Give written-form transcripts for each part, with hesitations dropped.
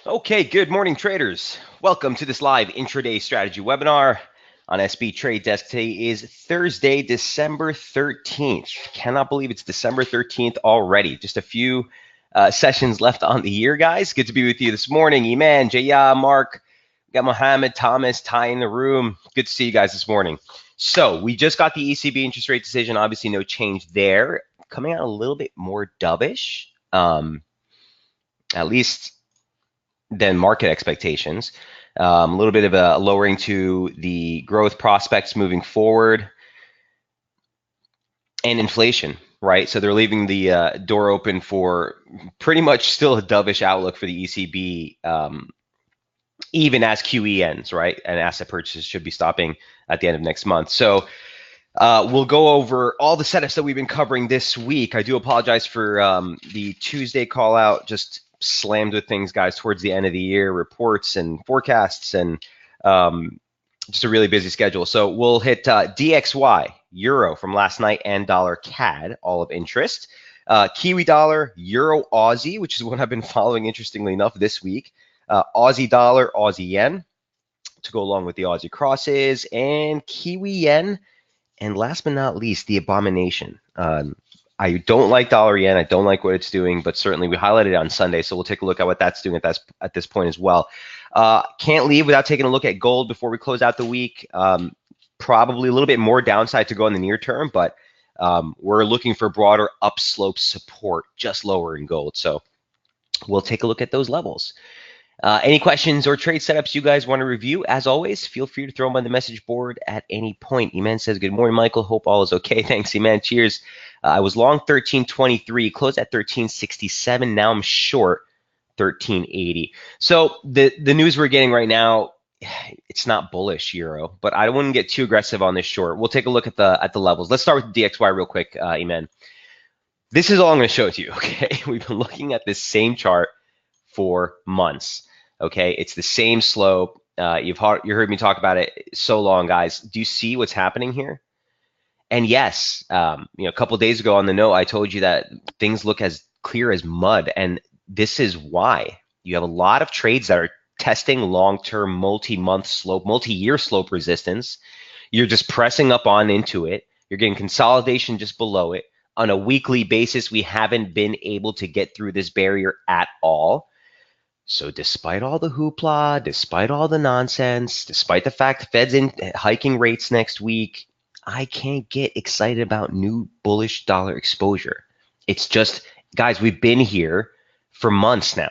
Okay, good morning, traders. Welcome to this live intraday strategy webinar on SB Trade Desk. Today is Thursday, December 13th. Cannot believe it's December 13th already. Just a few sessions left on the year, guys. Good to be with you this morning. Iman, Jaya, Mark, we got Mohammed, Thomas, Ty in the room. Good to see you guys this morning. So we just got the ECB interest rate decision. Obviously, no change there. Coming out a little bit more dovish, at least than market expectations. A little bit of a lowering to the growth prospects moving forward and inflation, right? So they're leaving the door open for pretty much still a dovish outlook for the ECB, even as QE ends, right? And asset purchases should be stopping at the end of next month. So we'll go over all the setups that we've been covering this week. I do apologize for the Tuesday call out, just slammed with things, guys, towards the end of the year, reports and forecasts, and just a really busy schedule. So we'll hit DXY, Euro from last night, and dollar CAD, all of interest. Kiwi dollar, Euro Aussie, which is what I've been following, interestingly enough, this week. Aussie dollar, Aussie yen to go along with the Aussie crosses, and Kiwi yen. And last but not least, the abomination. I don't like dollar yen. I don't like what it's doing, but certainly we highlighted it on Sunday, so we'll take a look at what that's doing at this point as well. Can't leave without taking a look at gold before we close out the week. Probably a little bit more downside to go in the near term, but we're looking for broader upslope support just lower in gold. So we'll take a look at those levels. Any questions or trade setups you guys want to review, as always, feel free to throw them on the message board at any point. Iman says, good morning, Michael. Hope all is okay. Thanks, Iman. Cheers. I was long 1323, closed at 1367. Now I'm short 1380. So the news we're getting right now, it's not bullish euro, but I wouldn't get too aggressive on this short. We'll take a look at the levels. Let's start with DXY real quick, Iman. This is all I'm going to show to you, okay? We've been looking at this same chart for months. Okay, it's the same slope. You heard me talk about it so long, guys. Do you see what's happening here? And yes, a couple of days ago on the note, I told you that things look as clear as mud, and this is why. You have a lot of trades that are testing long-term, multi-month slope, multi-year slope resistance. You're just pressing up on into it. You're getting consolidation just below it. On a weekly basis, we haven't been able to get through this barrier at all. So despite all the hoopla, despite all the nonsense, despite the fact the Fed's in hiking rates next week, I can't get excited about new bullish dollar exposure. It's just, guys, we've been here for months now.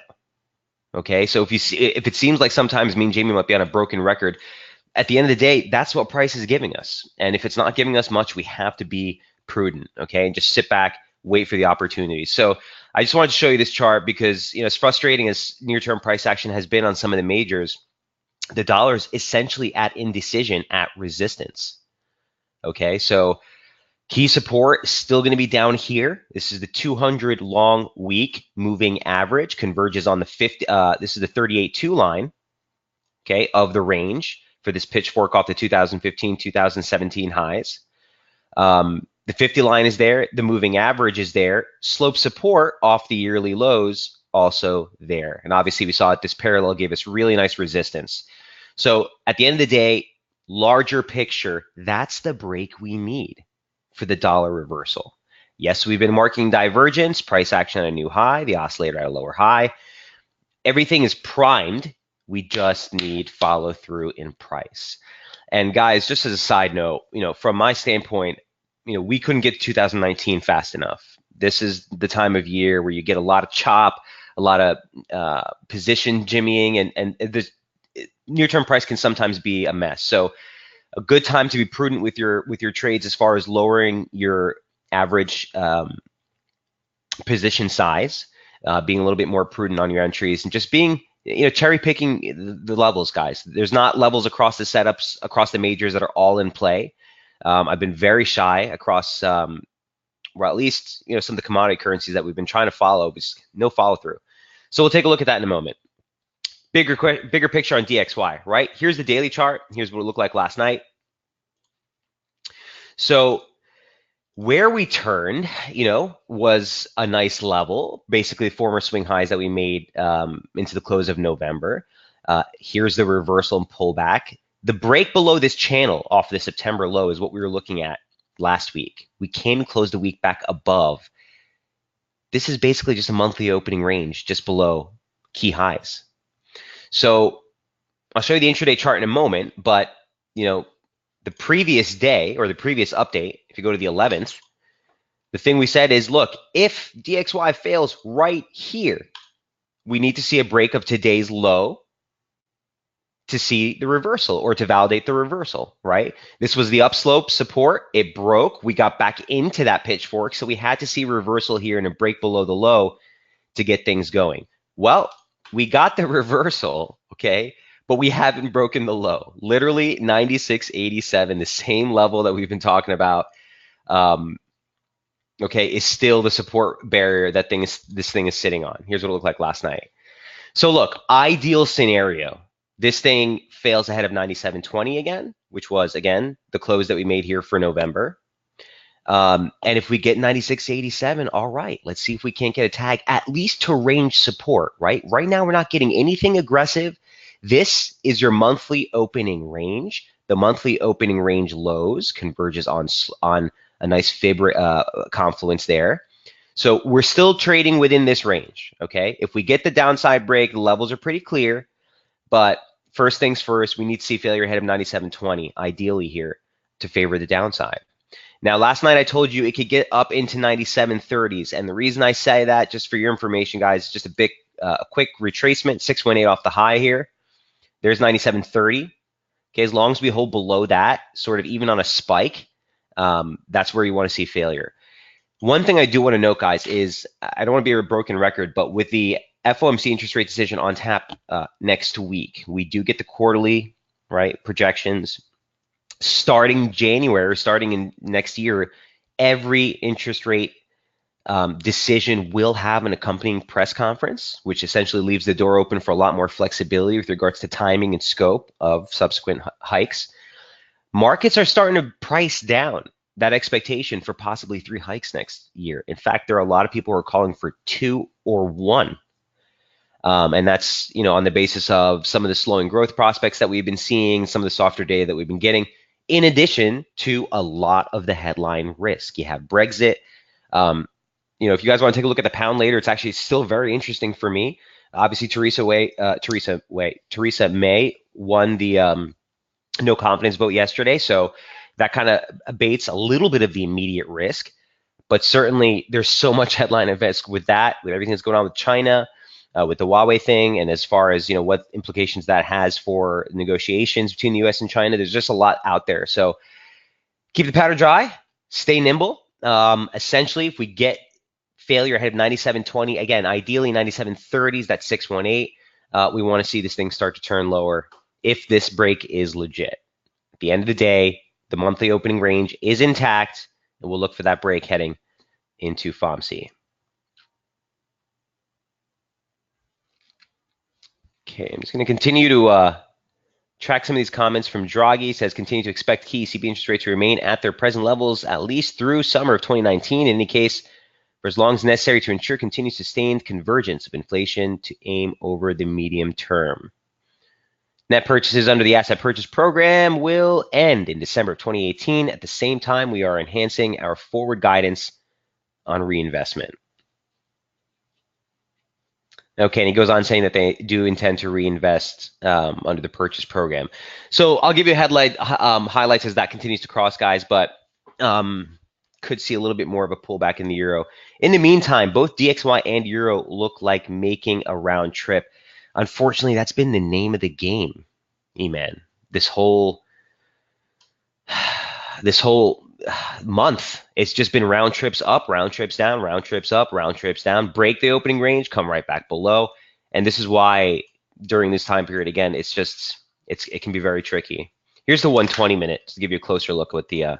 Okay, so if it seems like sometimes me and Jamie might be on a broken record, at the end of the day, that's what price is giving us. And if it's not giving us much, we have to be prudent, okay, and just sit back, wait for the opportunity. So I just wanted to show you this chart because, as frustrating as near-term price action has been on some of the majors, the dollar is essentially at indecision, at resistance. Okay, so key support is still going to be down here. This is the 200 long week moving average, converges on the 50. This is the 38.2 line, okay, of the range for this pitchfork off the 2015, 2017 highs. The 50 line is there. The moving average is there. Slope support off the yearly lows also there. And obviously we saw it. This parallel gave us really nice resistance. So at the end of the day, larger picture, that's the break we need for the dollar reversal. Yes, we've been marking divergence, price action at a new high, the oscillator at a lower high. Everything is primed. We just need follow through in price. And guys, just as a side note, from my standpoint, we couldn't get to 2019 fast enough. This is the time of year where you get a lot of chop, a lot of position jimmying, and the near-term price can sometimes be a mess. So a good time to be prudent with your trades as far as lowering your average position size, being a little bit more prudent on your entries, and just being cherry picking the levels, guys. There's not levels across the setups, across the majors that are all in play. I've been very shy across, or at least some of the commodity currencies that we've been trying to follow, but no follow through. So we'll take a look at that in a moment. Bigger picture on DXY, right? Here's the daily chart. Here's what it looked like last night. So Where we turned, was a nice level, basically former swing highs that we made into the close of November. Here's the reversal and pullback. The break below this channel off the September low is what we were looking at last week. We came and closed the week back above. This is basically just a monthly opening range just below key highs. So I'll show you the intraday chart in a moment, but the previous day or the previous update, if you go to the 11th, the thing we said is, look, if DXY fails right here, we need to see a break of today's low to see the reversal or to validate the reversal, right? This was the upslope support. It broke. We got back into that pitchfork. So we had to see reversal here and a break below the low to get things going. Well, we got the reversal, okay? But we haven't broken the low. Literally 96.87, the same level that we've been talking about. Okay, is still the support barrier that this thing is sitting on. Here's what it looked like last night. So look, ideal scenario. This thing fails ahead of 97.20 again, which was, again, the close that we made here for November. And if we get 96.87, all right, let's see if we can't get a tag, at least to range support, right? Right now, we're not getting anything aggressive. This is your monthly opening range. The monthly opening range lows converges on a nice fib confluence there. So we're still trading within this range, okay? If we get the downside break, the levels are pretty clear. But first things first, we need to see failure ahead of 97.20, ideally here, to favor the downside. Now, last night I told you it could get up into 97.30s. And the reason I say that, just for your information, guys, just a quick retracement, 618 off the high here. There's 97.30. Okay, as long as we hold below that, sort of even on a spike, that's where you want to see failure. One thing I do want to note, guys, is I don't want to be a broken record, but with the FOMC interest rate decision on tap next week, we do get the quarterly, right, projections. Starting January, starting in next year, every interest rate decision will have an accompanying press conference, which essentially leaves the door open for a lot more flexibility with regards to timing and scope of subsequent hikes. Markets are starting to price down that expectation for possibly 3 hikes next year. In fact, there are a lot of people who are calling for 2 or 1. And that's, on the basis of some of the slowing growth prospects that we've been seeing, some of the softer data that we've been getting, in addition to a lot of the headline risk. You have Brexit. If you guys want to take a look at the pound later, it's actually still very interesting for me. Obviously, Theresa May won the no confidence vote yesterday, so that kind of abates a little bit of the immediate risk. But certainly, there's so much headline risk with that, with everything that's going on with China, with the Huawei thing, and as far as what implications that has for negotiations between the U.S. and China. There's just a lot out there. So keep the powder dry, stay nimble. Essentially, if we get failure ahead of 97.20, again, ideally 97.30s, that's 618. We want to see this thing start to turn lower if this break is legit. At the end of the day, the monthly opening range is intact, and we'll look for that break heading into FOMC. Okay, I'm just going to continue to track some of these comments from Draghi. It says, continue to expect key ECB interest rates to remain at their present levels at least through summer of 2019. In any case, for as long as necessary to ensure continued sustained convergence of inflation to aim over the medium term. Net purchases under the asset purchase program will end in December of 2018. At the same time, we are enhancing our forward guidance on reinvestment. Okay, and he goes on saying that they do intend to reinvest under the purchase program. So I'll give you highlights as that continues to cross, guys, but could see a little bit more of a pullback in the euro. In the meantime, both DXY and euro look like making a round trip. Unfortunately, that's been the name of the game, E-Man. This whole month, it's just been round trips up, round trips down, round trips up, round trips down, break the opening range, come right back below. And this is why during this time period, again, it can be very tricky. Here's the 120 minute to give you a closer look at what the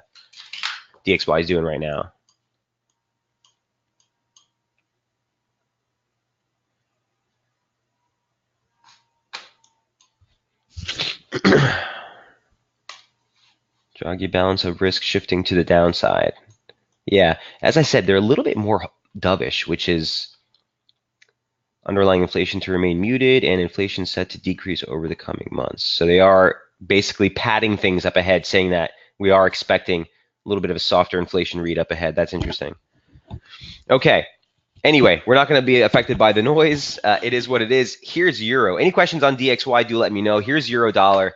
DXY is doing right now. Draghi balance of risk shifting to the downside. Yeah, as I said, they're a little bit more dovish, which is underlying inflation to remain muted and inflation set to decrease over the coming months. So they are basically padding things up ahead, saying that we are expecting a little bit of a softer inflation read up ahead. That's interesting. Okay. Anyway, we're not going to be affected by the noise. It is what it is. Here's euro. Any questions on DXY? Do let me know. Here's euro dollar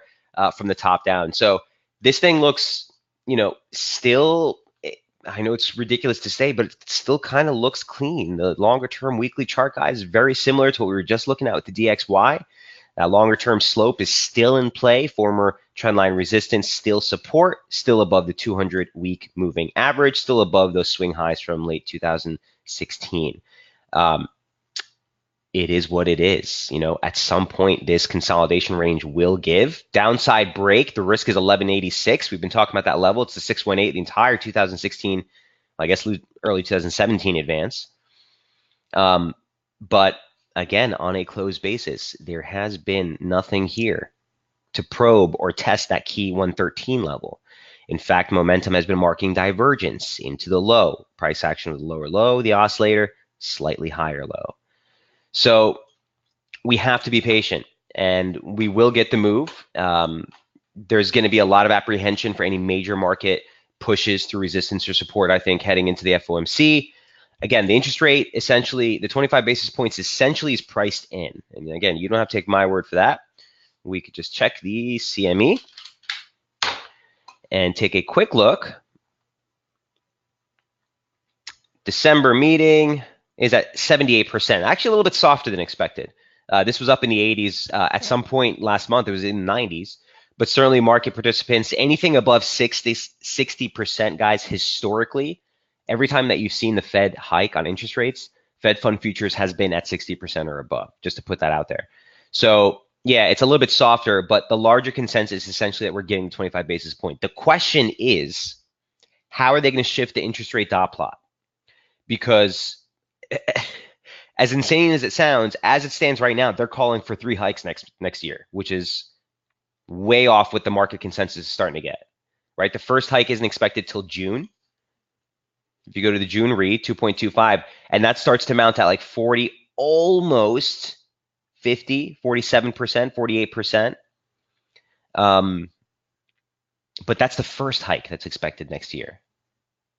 from the top down. So this thing looks, still. I know it's ridiculous to say, but it still kind of looks clean. The longer term weekly chart, guys, is very similar to what we were just looking at with the DXY. That longer term slope is still in play. Former trendline resistance, still support, still above the 200 week moving average, still above those swing highs from late 2016. Um, it is what it is. At some point, this consolidation range will give. Downside break, the risk is 1186. We've been talking about that level. It's the 618, the entire 2016, I guess early 2017 advance. But again, on a closed basis, there has been nothing here to probe or test that key 113 level. In fact, momentum has been marking divergence into the low. Price action with the lower low, the oscillator, slightly higher low. So we have to be patient, and we will get the move. There's going to be a lot of apprehension for any major market pushes through resistance or support, I think, heading into the FOMC. Again, the interest rate, essentially, the 25 basis points essentially is priced in. And again, you don't have to take my word for that. We could just check the CME and take a quick look. December meeting is at 78%, actually a little bit softer than expected. This was up in the 80s. At some point last month, it was in the 90s. But certainly market participants, anything above 60%, guys, historically, every time that you've seen the Fed hike on interest rates, Fed fund futures has been at 60% or above, just to put that out there. So yeah, it's a little bit softer, but the larger consensus is essentially that we're getting 25 basis point. The question is, how are they going to shift the interest rate dot plot? Because as insane as it sounds, as it stands right now, they're calling for 3 hikes next year, which is way off what the market consensus is starting to get. Right, the first hike isn't expected till June. If you go to the June read, 2.25, and that starts to mount at like 40, almost 50, 47%, 48%. But that's the first hike that's expected next year.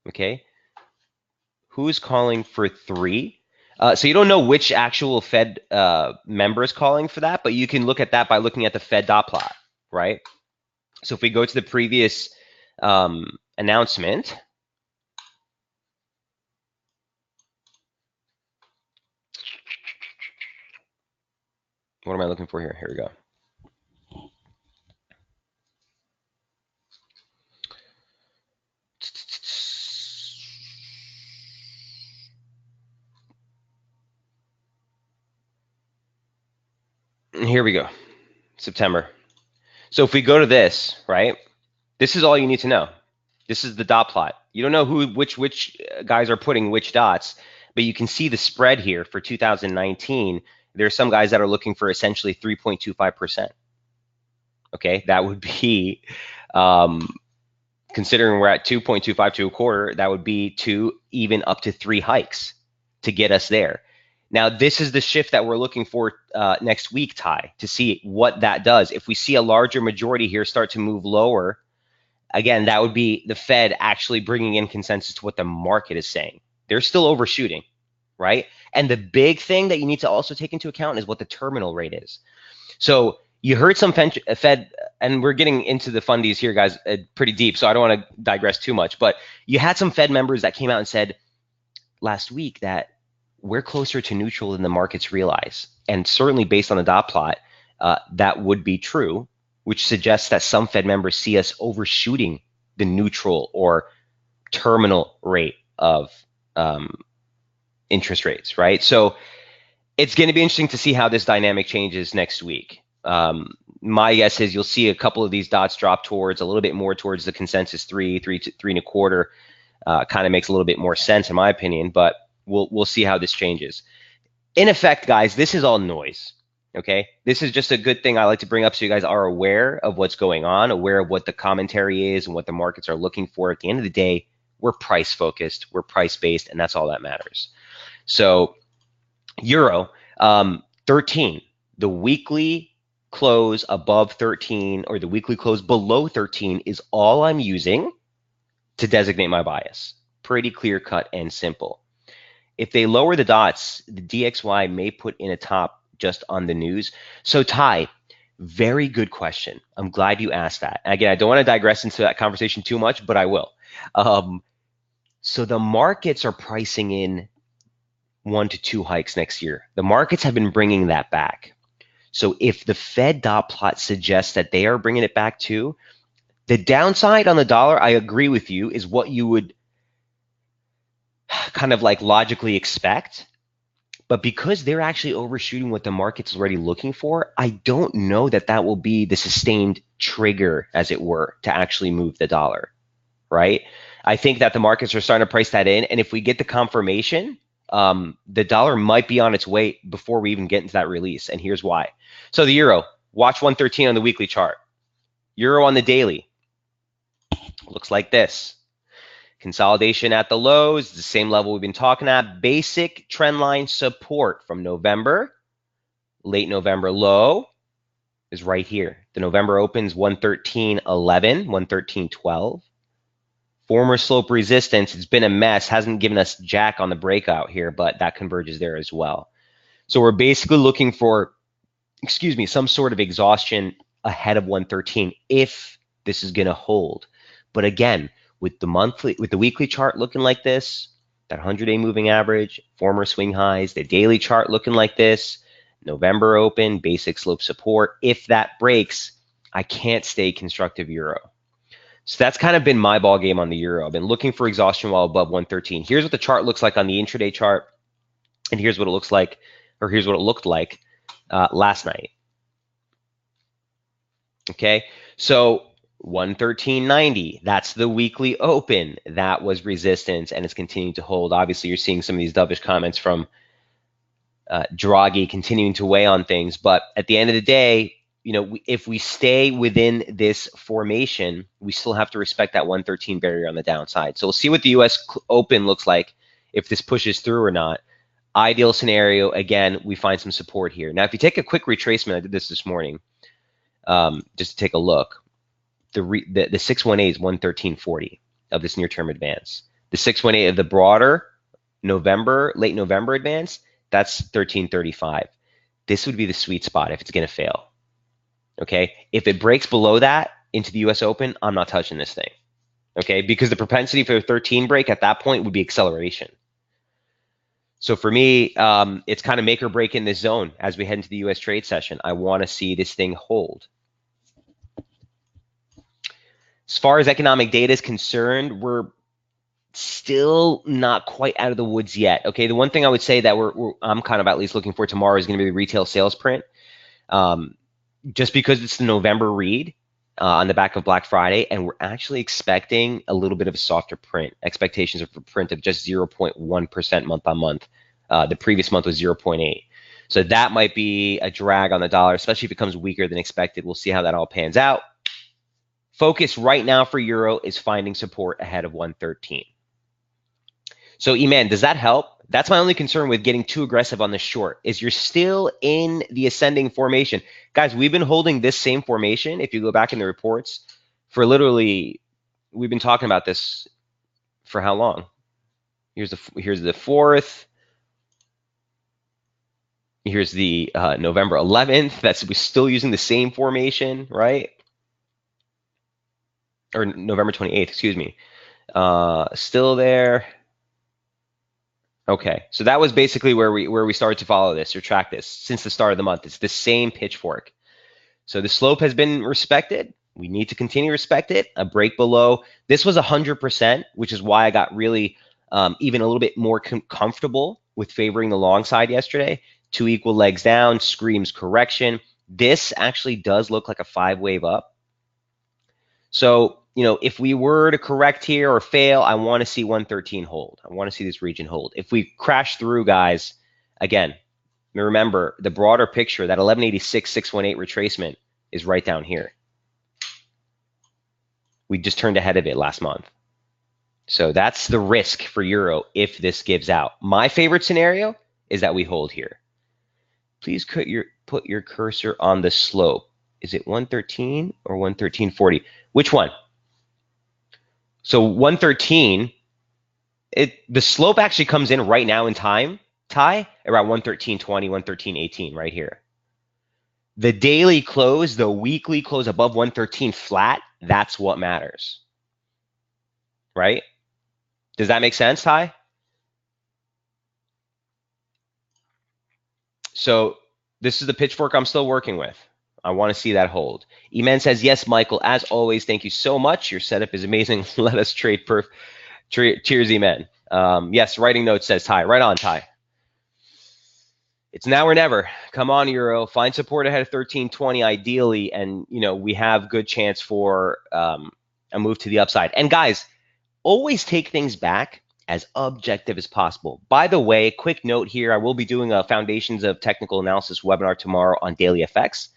Okay, who's calling for 3? So you don't know which actual Fed member is calling for that, but you can look at that by looking at the Fed dot plot, right? So if we go to the previous announcement, what am I looking for here? Here we go. Here we go, September. So if we go to this, right, this is all you need to know. This is the dot plot. You don't know which guys are putting which dots, but you can see the spread here for 2019. There are some guys that are looking for essentially 3.25%. Okay, that would be, considering we're at 2.25 to a quarter, that would be 2, even up to 3 hikes to get us there. Now, this is the shift that we're looking for next week, Ty, to see what that does. If we see a larger majority here start to move lower, again, that would be the Fed actually bringing in consensus to what the market is saying. They're still overshooting, right? And the big thing that you need to also take into account is what the terminal rate is. So you heard some Fed, and we're getting into the fundies here, guys, pretty deep, so I don't want to digress too much, but you had some Fed members that came out and said last week that we're closer to neutral than the markets realize. And certainly based on the dot plot, that would be true, which suggests that some Fed members see us overshooting the neutral or terminal rate of interest rates, right? So it's going to be interesting to see how this dynamic changes next week. My guess is you'll see a couple of these dots drop towards a little bit more towards the consensus 3.25. Kind of makes a little bit more sense in my opinion, but we'll see how this changes. In effect, guys, this is all noise. Okay, this is just a good thing I like to bring up so you guys are aware of what's going on, aware of what the commentary is and what the markets are looking for. At the end of the day, We're price focused, we're price based, and that's all that matters. So Euro, 13, the weekly close above 13 or the weekly close below 13 is all I'm using to designate my bias. Pretty clear cut and simple. If they lower the dots, the DXY may put in a top just on the news. So Ty, very good question. I'm glad you asked that. And again, I don't want to digress into that conversation too much, but I will. So the markets are pricing in 1 to 2 hikes next year. The markets have been bringing that back. So if the Fed dot plot suggests that they are bringing it back too, the downside on the dollar, I agree with you, is what you would kind of like logically expect. But because they're actually overshooting what the market's already looking for, I don't know that that will be the sustained trigger, as it were, to actually move the dollar, right? I think that the markets are starting to price that in. And if we get the confirmation, the dollar might be on its way before we even get into that release. And here's why. So the euro, watch 113 on the weekly chart. Euro on the daily looks like this. Consolidation at the lows, the same level we've been talking at. Basic trend line support from November, late November low is right here. The November opens 113.11, 113.12. Former slope resistance, it's been a mess, hasn't given us jack on the breakout here, but that converges there as well. So we're basically looking for, some sort of exhaustion ahead of 113 if this is going to hold. But again, with the weekly chart looking like this, that 100-day moving average, former swing highs, the daily chart looking like this, November open, basic slope support. If that breaks, I can't stay constructive euro. So that's kind of been my ball game on the euro. I've been looking for exhaustion while above 113. Here's what the chart looks like on the intraday chart, and here's what it looks like, or here's what it looked like last night. Okay, so 113.90, that's the weekly open. That was resistance, and it's continuing to hold. Obviously, you're seeing some of these dovish comments from Draghi continuing to weigh on things. But at the end of the day, if we stay within this formation, we still have to respect that 113 barrier on the downside. So we'll see what the U.S. Open looks like, if this pushes through or not. Ideal scenario, again, we find some support here. Now, if you take a quick retracement, I did this morning, just to take a look. The 618 is 113.40 of this near-term advance. The 618 of the broader late November advance, that's 13.35. This would be the sweet spot if it's going to fail. Okay, if it breaks below that into the U.S. Open, I'm not touching this thing. Okay, because the propensity for a 13 break at that point would be acceleration. So for me, it's kind of make or break in this zone as we head into the U.S. trade session. I want to see this thing hold. As far as economic data is concerned, we're still not quite out of the woods yet. Okay, the one thing I would say that I'm kind of at least looking for tomorrow is going to be the retail sales print. Just because it's the November read on the back of Black Friday, and we're actually expecting a little bit of a softer print. Expectations are for print of just 0.1% month on month. The previous month was 0.8. So that might be a drag on the dollar, especially if it comes weaker than expected. We'll see how that all pans out. Focus right now for euro is finding support ahead of 113. So Eman, does that help? That's my only concern with getting too aggressive on the short, is you're still in the ascending formation. Guys, we've been holding this same formation, if you go back in the reports, for literally, we've been talking about this for how long? Here's the 4th. Here's the November 11th. We're still using the same formation, right? Or November 28th, excuse me. Still there. Okay, so that was basically where we started to follow this or track this since the start of the month. It's the same pitchfork. So the slope has been respected. We need to continue to respect it. A break below. This was 100%, which is why I got really even a little bit more comfortable with favoring the long side yesterday. 2 equal legs down, screams correction. This actually does look like a 5-wave up. So, if we were to correct here or fail, I want to see 113 hold. I want to see this region hold. If we crash through, guys, again, remember the broader picture, that 1186, 618 retracement is right down here. We just turned ahead of it last month. So that's the risk for euro if this gives out. My favorite scenario is that we hold here. Please put your cursor on the slope. Is it 113 or 113.40? Which one? So 113, the slope actually comes in right now in time, Ty, around 113.20, 113.18 right here. The daily close, the weekly close above 113 flat, that's what matters. Right? Does that make sense, Ty? So this is the pitchfork I'm still working with. I want to see that hold. Eman says, yes, Michael, as always, thank you so much. Your setup is amazing. Let us trade cheers, Eman. Yes, writing notes says Ty. Right on, Ty. It's now or never. Come on, Euro. Find support ahead of 13.20 ideally, and we have good chance for a move to the upside. And guys, always take things back as objective as possible. By the way, quick note here, I will be doing a Foundations of Technical Analysis webinar tomorrow on daily FX.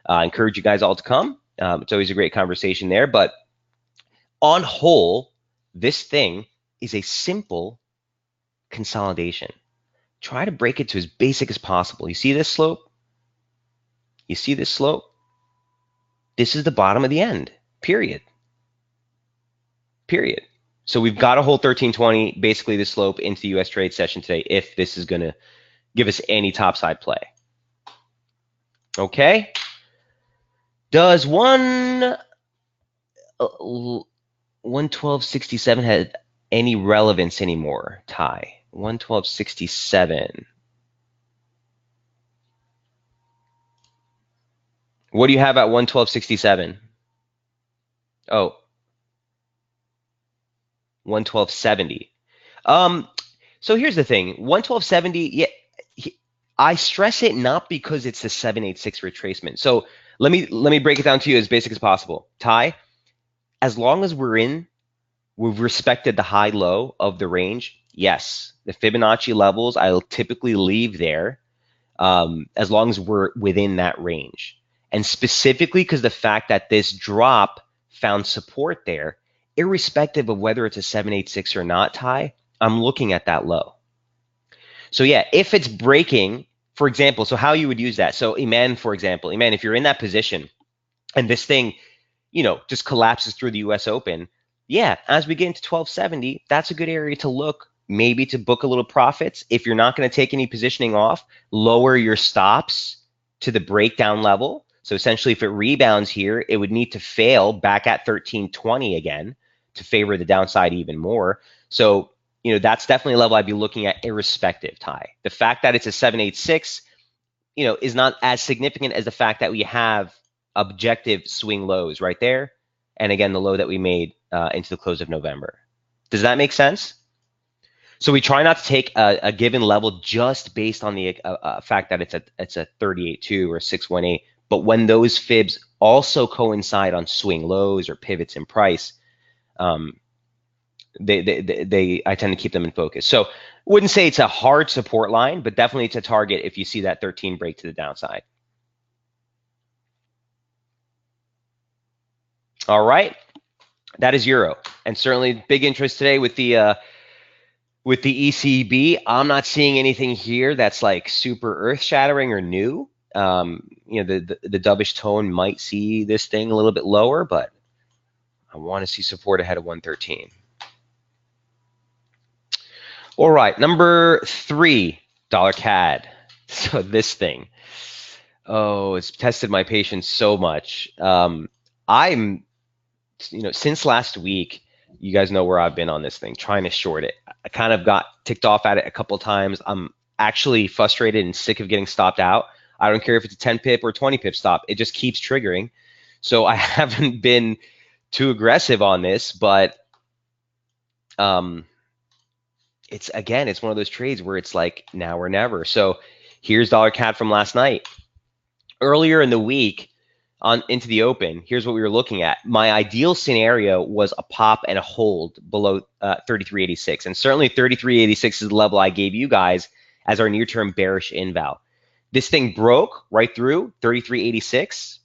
I encourage you guys all to come. It's always a great conversation there. But on whole, this thing is a simple consolidation. Try to break it to as basic as possible. You see this slope? You see this slope? This is the bottom of the end, period. Period. So we've got to hold 1320, basically the slope into the US trade session today if this is going to give us any topside play. Okay. Does 112.67 have any relevance anymore, Ty? 112.67. What do you have at 112.67? Oh, 112.70. So here's the thing. 112.70, yeah, I stress it not because it's a 786 retracement. So let me break it down to you as basic as possible. Ty, as long as we've respected the high low of the range, yes, the Fibonacci levels I'll typically leave there as long as we're within that range. And specifically because the fact that this drop found support there, irrespective of whether it's a 786 or not, Ty, I'm looking at that low. So yeah, if it's breaking, for example, so how you would use that. So Iman, for example, Iman, if you're in that position and this thing, just collapses through the US Open, yeah, as we get into 1270, that's a good area to look, maybe to book a little profits. If you're not going to take any positioning off, lower your stops to the breakdown level. So essentially, if it rebounds here, it would need to fail back at 1320 again to favor the downside even more. So, that's definitely a level I'd be looking at irrespective, Ty. The fact that it's a 786, is not as significant as the fact that we have objective swing lows right there. And again, the low that we made into the close of November. Does that make sense? So we try not to take a given level just based on the fact that it's a 38.2 or 618. But when those fibs also coincide on swing lows or pivots in price, I tend to keep them in focus. So wouldn't say it's a hard support line, but definitely it's a target if you see that 13 break to the downside. All right, that is euro, and certainly big interest today with the ECB. I'm not seeing anything here that's like super earth-shattering or new. The dovish tone might see this thing a little bit lower, but I want to see support ahead of 113. All right, number 3, dollar CAD. So this thing, it's tested my patience so much. I'm, since last week, you guys know where I've been on this thing, trying to short it. I kind of got ticked off at it a couple of times. I'm actually frustrated and sick of getting stopped out. I don't care if it's a 10 pip or 20 pip stop. It just keeps triggering. So I haven't been too aggressive on this, but it's one of those trades where it's like now or never. So here's dollar CAD from last night. Earlier in the week into the open, here's what we were looking at. My ideal scenario was a pop and a hold below 33.86. And certainly 33.86 is the level I gave you guys as our near-term bearish inval. This thing broke right through 33.86,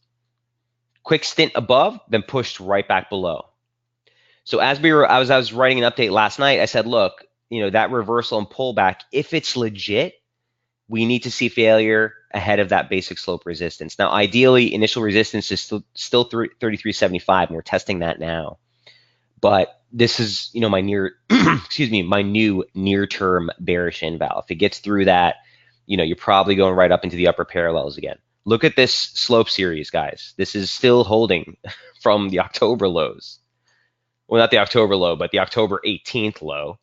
quick stint above, then pushed right back below. So as I was writing an update last night, I said, look, that reversal and pullback, if it's legit, we need to see failure ahead of that basic slope resistance. Now, ideally, initial resistance is still 33.75, and we're testing that now. But this is, my my new near-term bearish inval. If it gets through that, you're probably going right up into the upper parallels again. Look at this slope series, guys. This is still holding from the October lows. Well, not the October low, but the October 18th low.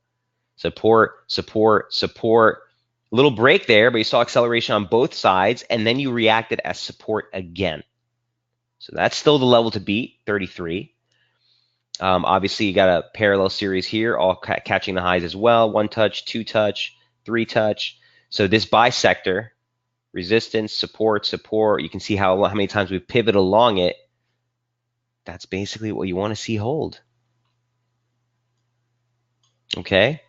Support, support, support. A little break there, but you saw acceleration on both sides, and then you reacted as support again. So that's still the level to beat, 33. Obviously, you got a parallel series here, all catching the highs as well. 1 touch, 2 touch, 3 touch. So this bisector, resistance, support, support. You can see how many times we pivot along it. That's basically what you want to see hold. Okay.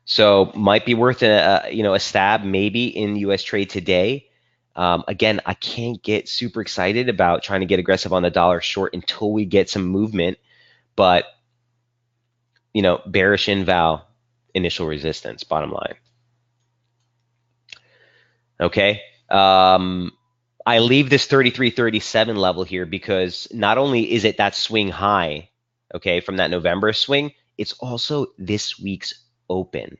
So might be worth a stab maybe in U.S. trade today. Again, I can't get super excited about trying to get aggressive on the dollar short until we get some movement. But bearish inval, initial resistance, bottom line. Okay. I leave this 33.37 level here because not only is it that swing high, okay, from that November swing, it's also this week's open.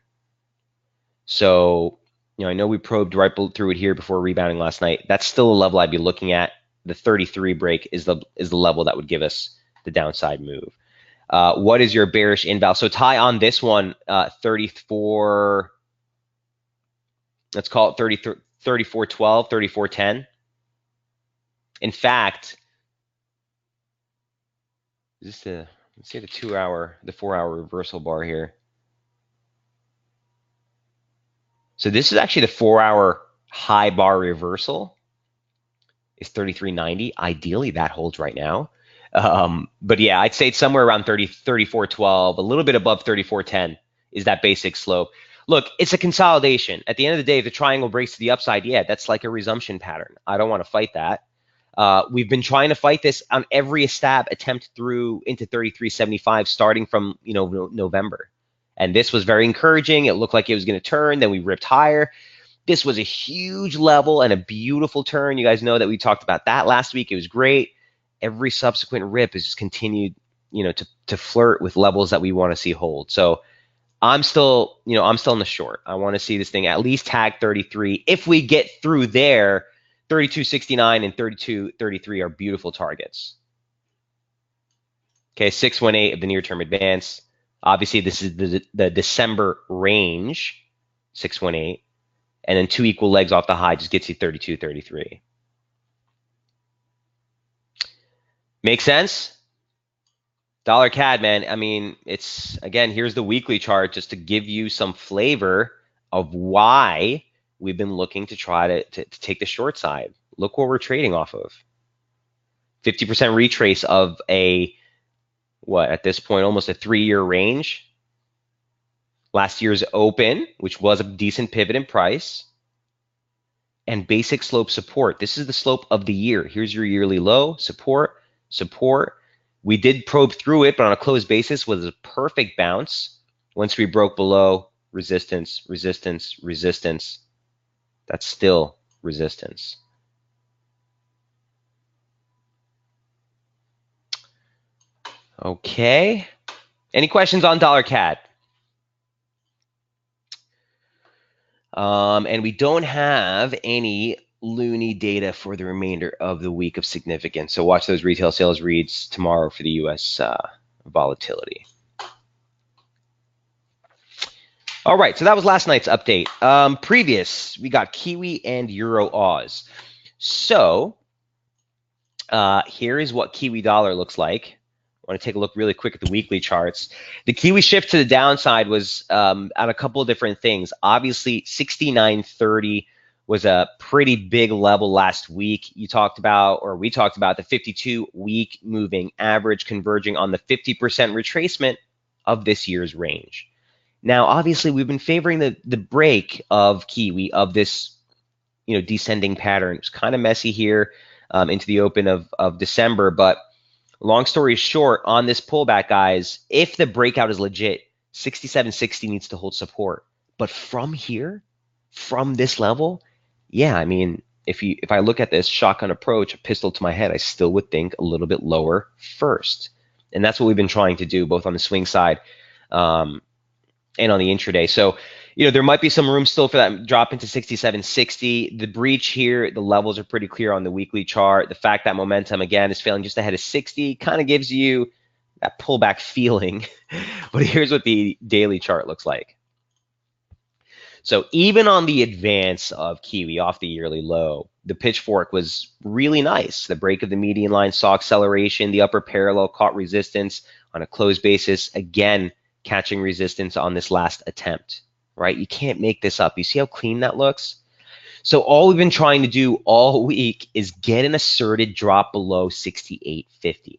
So, I know we probed right through it here before rebounding last night. That's still a level I'd be looking at. The 33 break is the level that would give us the downside move. What is your bearish inval? So Ty, on this one, 34, let's call it 34.12, 34.10. In fact, is this let's see the 4-hour reversal bar here. So this is actually the 4-hour high bar reversal. Is 33.90. Ideally, that holds right now. But yeah, I'd say it's somewhere around 34.12, a little bit above 34.10 is that basic slope. Look, it's a consolidation. At the end of the day, if the triangle breaks to the upside, yeah, that's like a resumption pattern. I don't want to fight that. We've been trying to fight this on every stab attempt through into 33.75, starting from November. And this was very encouraging. It looked like it was going to turn. Then we ripped higher. This was a huge level and a beautiful turn. You guys know that we talked about that last week. It was great. Every subsequent rip has just continued, to flirt with levels that we want to see hold. So I'm still in the short. I want to see this thing at least tag 33. If we get through there, 32.69 and 32.33 are beautiful targets. Okay, 618 of the near-term advance. Obviously, this is the December range, 618. And then 2 equal legs off the high just gets you 32.33. Make sense? Dollar CAD, man. I mean, it's, again, here's the weekly chart just to give you some flavor of why we've been looking to try to take the short side. Look what we're trading off of. 50% retrace of at this point, almost a 3-year range. Last year's open, which was a decent pivot in price. And basic slope support. This is the slope of the year. Here's your yearly low, support, support. We did probe through it, but on a closed basis was a perfect bounce. Once we broke below, resistance, resistance, resistance. That's still resistance. Okay. Any questions on dollar CAD? And we don't have any loonie data for the remainder of the week of significance. So watch those retail sales reads tomorrow for the U.S. Volatility. All right, so that was last night's update. Previous, we got Kiwi and Euro Oz. So here is what Kiwi dollar looks like. I want to take a look really quick at the weekly charts. The Kiwi shift to the downside was on a couple of different things. Obviously, 69.30 was a pretty big level last week. We talked about the 52-week moving average converging on the 50% retracement of this year's range. Now, obviously, we've been favoring the break of Kiwi of this descending pattern. It's kind of messy here into the open of December, but Long story short, on this pullback, guys, if the breakout is legit, 67.60 needs to hold support. But from here, from this level, yeah, I mean, if I look at this shotgun approach, a pistol to my head, I still would think a little bit lower first. And that's what we've been trying to do, both on the swing side um, and on the intraday. So, there might be some room still for that drop into 67.60. The breach here, the levels are pretty clear on the weekly chart. The fact that momentum, again, is failing just ahead of 60 kind of gives you that pullback feeling. But here's what the daily chart looks like. So even on the advance of Kiwi off the yearly low, the pitchfork was really nice. The break of the median line saw acceleration. The upper parallel caught resistance on a closed basis. Again, catching resistance on this last attempt, right? You can't make this up. You see how clean that looks? So all we've been trying to do all week is get an asserted drop below 68.50.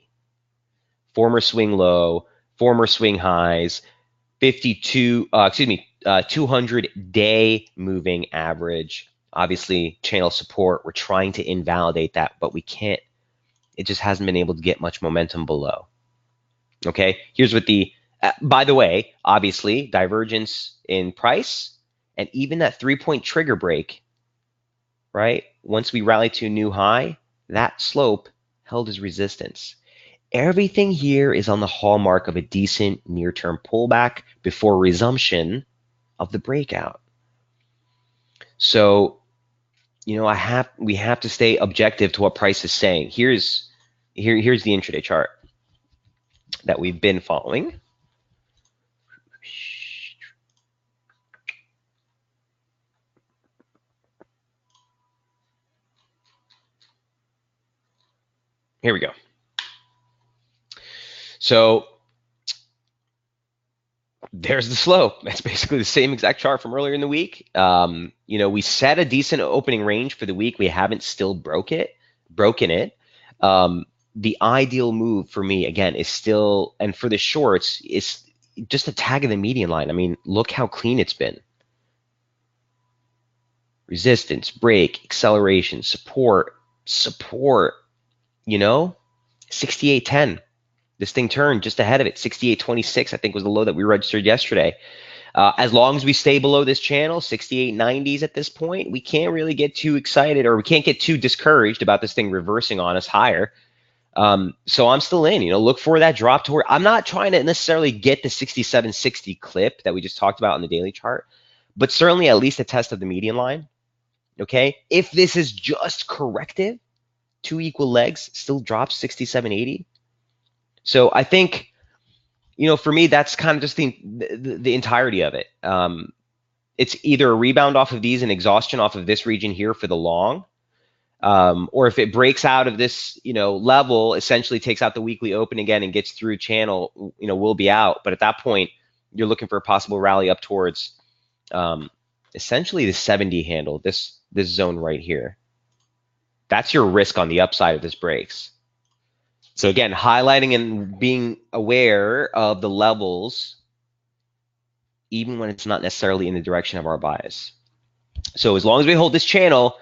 Former swing low, former swing highs, 200-day moving average. Obviously, channel support, we're trying to invalidate that, but we can't. It just hasn't been able to get much momentum below. Okay, here's what by the way, obviously, divergence in price and even that 3-point trigger break, right? Once we rally to a new high, that slope held as resistance. Everything here is on the hallmark of a decent near-term pullback before resumption of the breakout. So, we have to stay objective to what price is saying. Here's the intraday chart that we've been following. Here we go. So there's the slope. That's basically the same exact chart from earlier in the week. We set a decent opening range for the week. We haven't still broken it. The ideal move for me, again, is still, and for the shorts, is just a tag of the median line. I mean, look how clean it's been. Resistance, break, acceleration, support, 68.10. This thing turned just ahead of it. 68.26, I think, was the low that we registered yesterday. As long as we stay below this channel, 68.90s at this point, we can't really get too excited, or we can't get too discouraged about this thing reversing on us higher. So I'm still in. Look for that drop toward. I'm not trying to necessarily get the 67.60 clip that we just talked about on the daily chart, but certainly at least a test of the median line. Okay, if this is just corrective, 2 equal legs, still drops 67.80. So I think, for me, that's kind of just the entirety of it. It's either a rebound off of these and exhaustion off of this region here for the long, or if it breaks out of this, level, essentially takes out the weekly open again and gets through channel, we'll be out. But at that point, you're looking for a possible rally up towards essentially the 70 handle, this zone right here. That's your risk on the upside if this breaks. So again, highlighting and being aware of the levels, even when it's not necessarily in the direction of our bias. So as long as we hold this channel,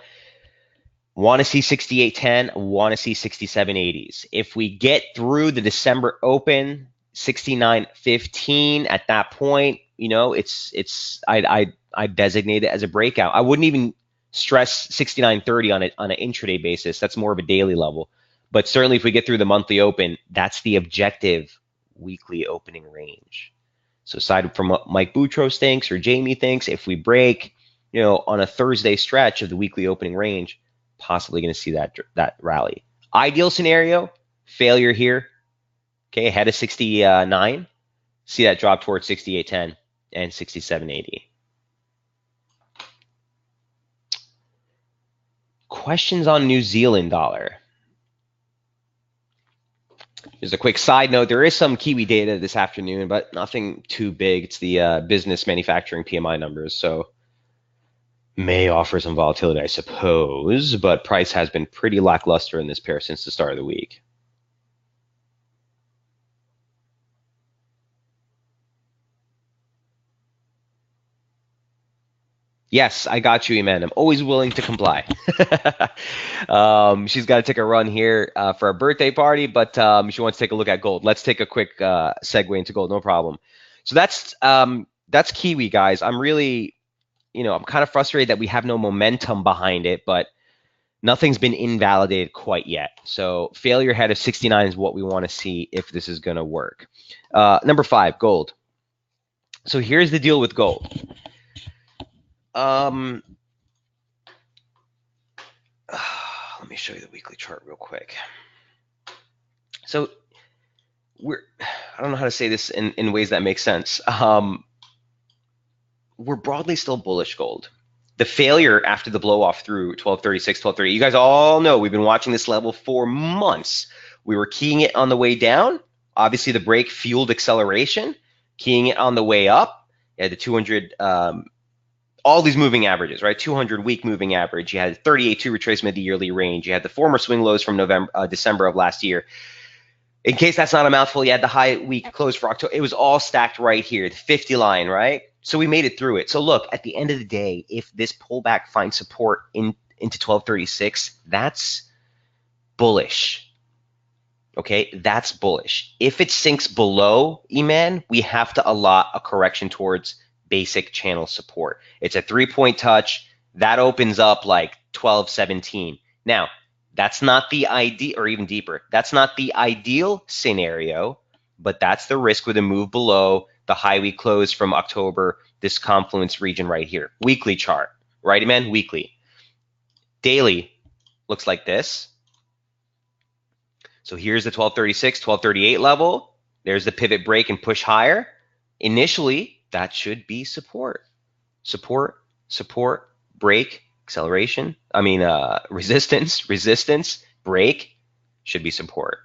want to see 68.10, want to see 67.80s. If we get through the December open, 69.15, at that point, I designate it as a breakout. I wouldn't even stress 69.30 on an intraday basis. That's more of a daily level. But certainly if we get through the monthly open, that's the objective weekly opening range. So aside from what Mike Boutros thinks or Jamie thinks, if we break, on a Thursday stretch of the weekly opening range, possibly going to see that rally. Ideal scenario, failure here. Okay, ahead of 69. See that drop towards 68.10 and 67.80. Questions on New Zealand dollar. Just a quick side note, there is some Kiwi data this afternoon, but nothing too big. It's the business manufacturing PMI numbers, so may offer some volatility, I suppose, but price has been pretty lackluster in this pair since the start of the week. Yes, I got you, Iman. I'm always willing to comply. She's got to take a run here for a birthday party, but she wants to take a look at gold. Let's take a quick segue into gold, no problem. So that's Kiwi, guys. I'm really, I'm kind of frustrated that we have no momentum behind it, but nothing's been invalidated quite yet. So failure head of 69 is what we want to see if this is going to work. Number 5, gold. So here's the deal with gold. Let me show you the weekly chart real quick. So I don't know how to say this in ways that make sense. We're broadly still bullish gold. The failure after the blow off through 1236, 1230, you guys all know we've been watching this level for months. We were keying it on the way down. Obviously, the break fueled acceleration. Keying it on the way up. You had the 200, all these moving averages, right? 200 week moving average. You had 38.2 retracement of the yearly range. You had the former swing lows from December of last year. In case that's not a mouthful, you had the high week close for October. It was all stacked right here, the 50 line, right? So we made it through it. So look, at the end of the day, if this pullback finds support into 1236, that's bullish. Okay, that's bullish. If it sinks below Eman, we have to allot a correction towards basic channel support. It's a 3-point touch. That opens up like 1217. Now, that's not the ideal, or even deeper. That's not the ideal scenario, but that's the risk with a move below the high we closed from October, this confluence region right here. Weekly chart, right, man? Weekly. Daily looks like this. So here's the 1236, 1238 level. There's the pivot break and push higher. Initially, that should be support. Support, support, break, acceleration. Resistance, break, should be support.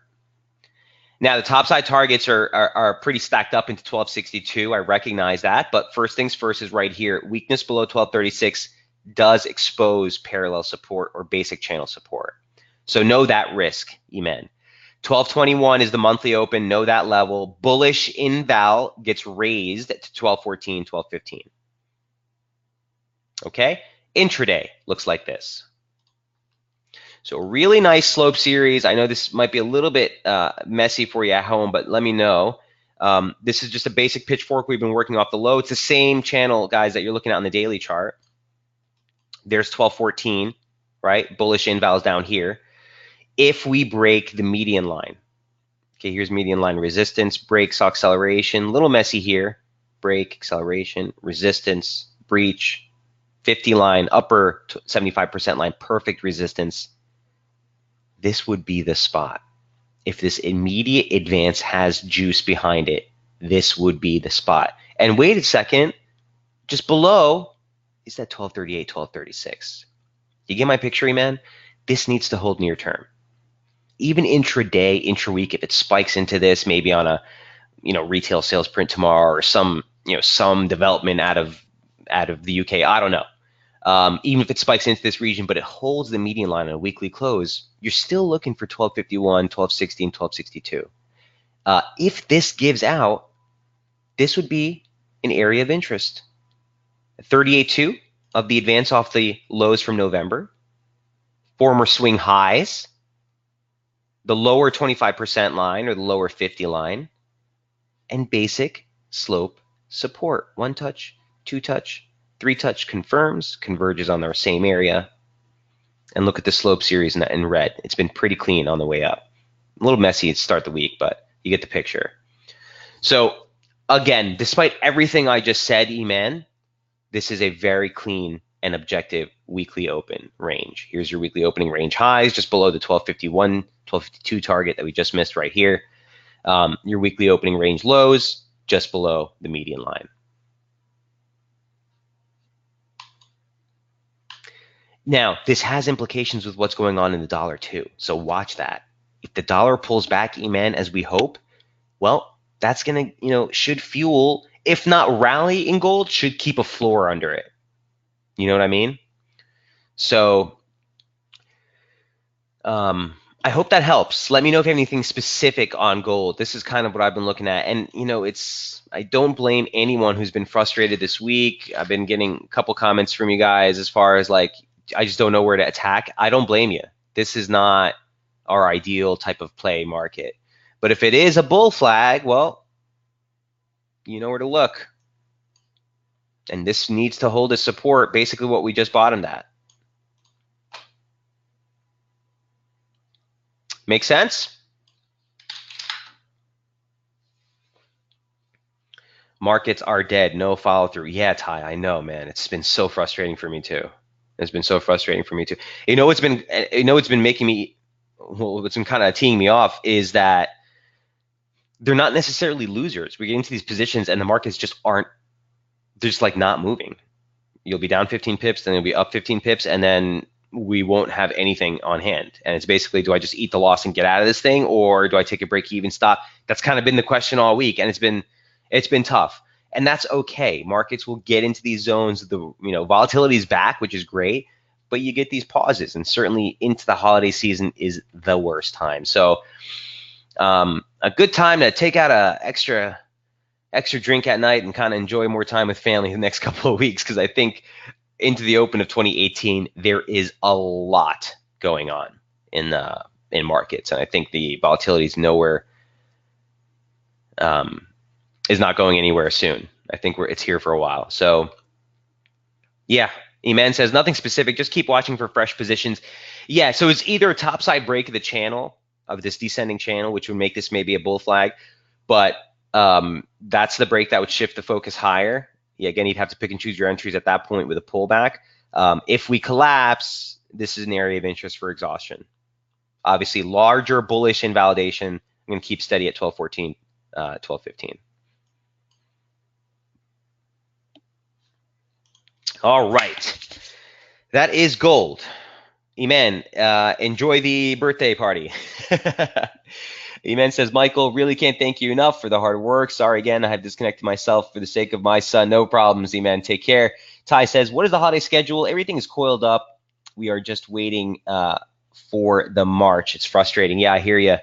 Now, the top side targets are pretty stacked up into 1262. I recognize that. But first things first is right here. Weakness below 1236 does expose parallel support or basic channel support. So know that risk, Eman. 1221 is the monthly open. Know that level. Bullish inval gets raised to 1214, 1215. Okay? Intraday looks like this. So really nice slope series. I know this might be a little bit messy for you at home, but let me know. This is just a basic pitchfork we've been working off the low. It's the same channel, guys, that you're looking at on the daily chart. There's 1214, right? Bullish invals down here. If we break the median line, okay, here's median line resistance, break, saw acceleration, little messy here, break, acceleration, resistance, breach, 50 line, upper 75% line, perfect resistance. This would be the spot. If this immediate advance has juice behind it, this would be the spot. And wait a second, just below is that 1238, 1236. You get my picture, man? This needs to hold near term. Even intraday, intra-week, if it spikes into this, maybe on a retail sales print tomorrow or some development out of the UK, I don't know. Even if it spikes into this region, but it holds the median line on a weekly close, you're still looking for 1251, 1260, and 1262. If this gives out, this would be an area of interest. 38.2 of the advance off the lows from November, former swing highs, the lower 25% line or the lower 50 line, and basic slope support. 1 touch, 2 touch, 3 touch confirms, converges on their same area. And look at the slope series in red. It's been pretty clean on the way up. A little messy to start the week, but you get the picture. So again, despite everything I just said, Eman, this is a very clean and objective weekly open range. Here's your weekly opening range highs, just below the 1251, 1252 target that we just missed right here. Your weekly opening range lows, just below the median line. Now, this has implications with what's going on in the dollar too. So watch that. If the dollar pulls back, Eman, as we hope, well, that's going to, should fuel, if not rally in gold, should keep a floor under it. You know what I mean? So I hope that helps. Let me know if you have anything specific on gold. This is kind of what I've been looking at. And, I don't blame anyone who's been frustrated this week. I've been getting a couple comments from you guys as far as like, I just don't know where to attack. I don't blame you. This is not our ideal type of play market. But if it is a bull flag, well, you know where to look. And this needs to hold as support, basically what we just bottomed at. Make sense? Markets are dead, no follow through. Yeah, Ty, I know, man. It's been so frustrating for me too. It's been so frustrating for me too. It's been making me, well, what's been kind of teeing me off is that they're not necessarily losers. We get into these positions and the markets just aren't, they're just like not moving. You'll be down 15 pips, then you'll be up 15 pips, and then we won't have anything on hand. And it's basically, do I just eat the loss and get out of this thing, or do I take a break even stop? That's kind of been the question all week, and it's been tough. And that's okay. Markets will get into these zones. The volatility is back, which is great, but you get these pauses, and certainly into the holiday season is the worst time. So a good time to take out a extra drink at night and kind of enjoy more time with family the next couple of weeks, because I think into the open of 2018 there is a lot going on in markets, and I think the volatility is nowhere is not going anywhere soon. I think it's here for a while. So yeah, Eman says nothing specific, just keep watching for fresh positions. Yeah, so it's either a topside break of the channel, of this descending channel, which would make this maybe a bull flag, but that's the break that would shift the focus higher. Yeah, again, you'd have to pick and choose your entries at that point with a pullback. If we collapse, this is an area of interest for exhaustion. Obviously, larger bullish invalidation. I'm going to keep steady at 1214, 1215. All right. That is gold. Eman, enjoy the birthday party. Eman says, Michael, really can't thank you enough for the hard work. Sorry again, I have disconnected myself for the sake of my son. No problems, Eman. Take care. Ty says, what is the holiday schedule? Everything is coiled up. We are just waiting for the March. It's frustrating. Yeah, I hear you,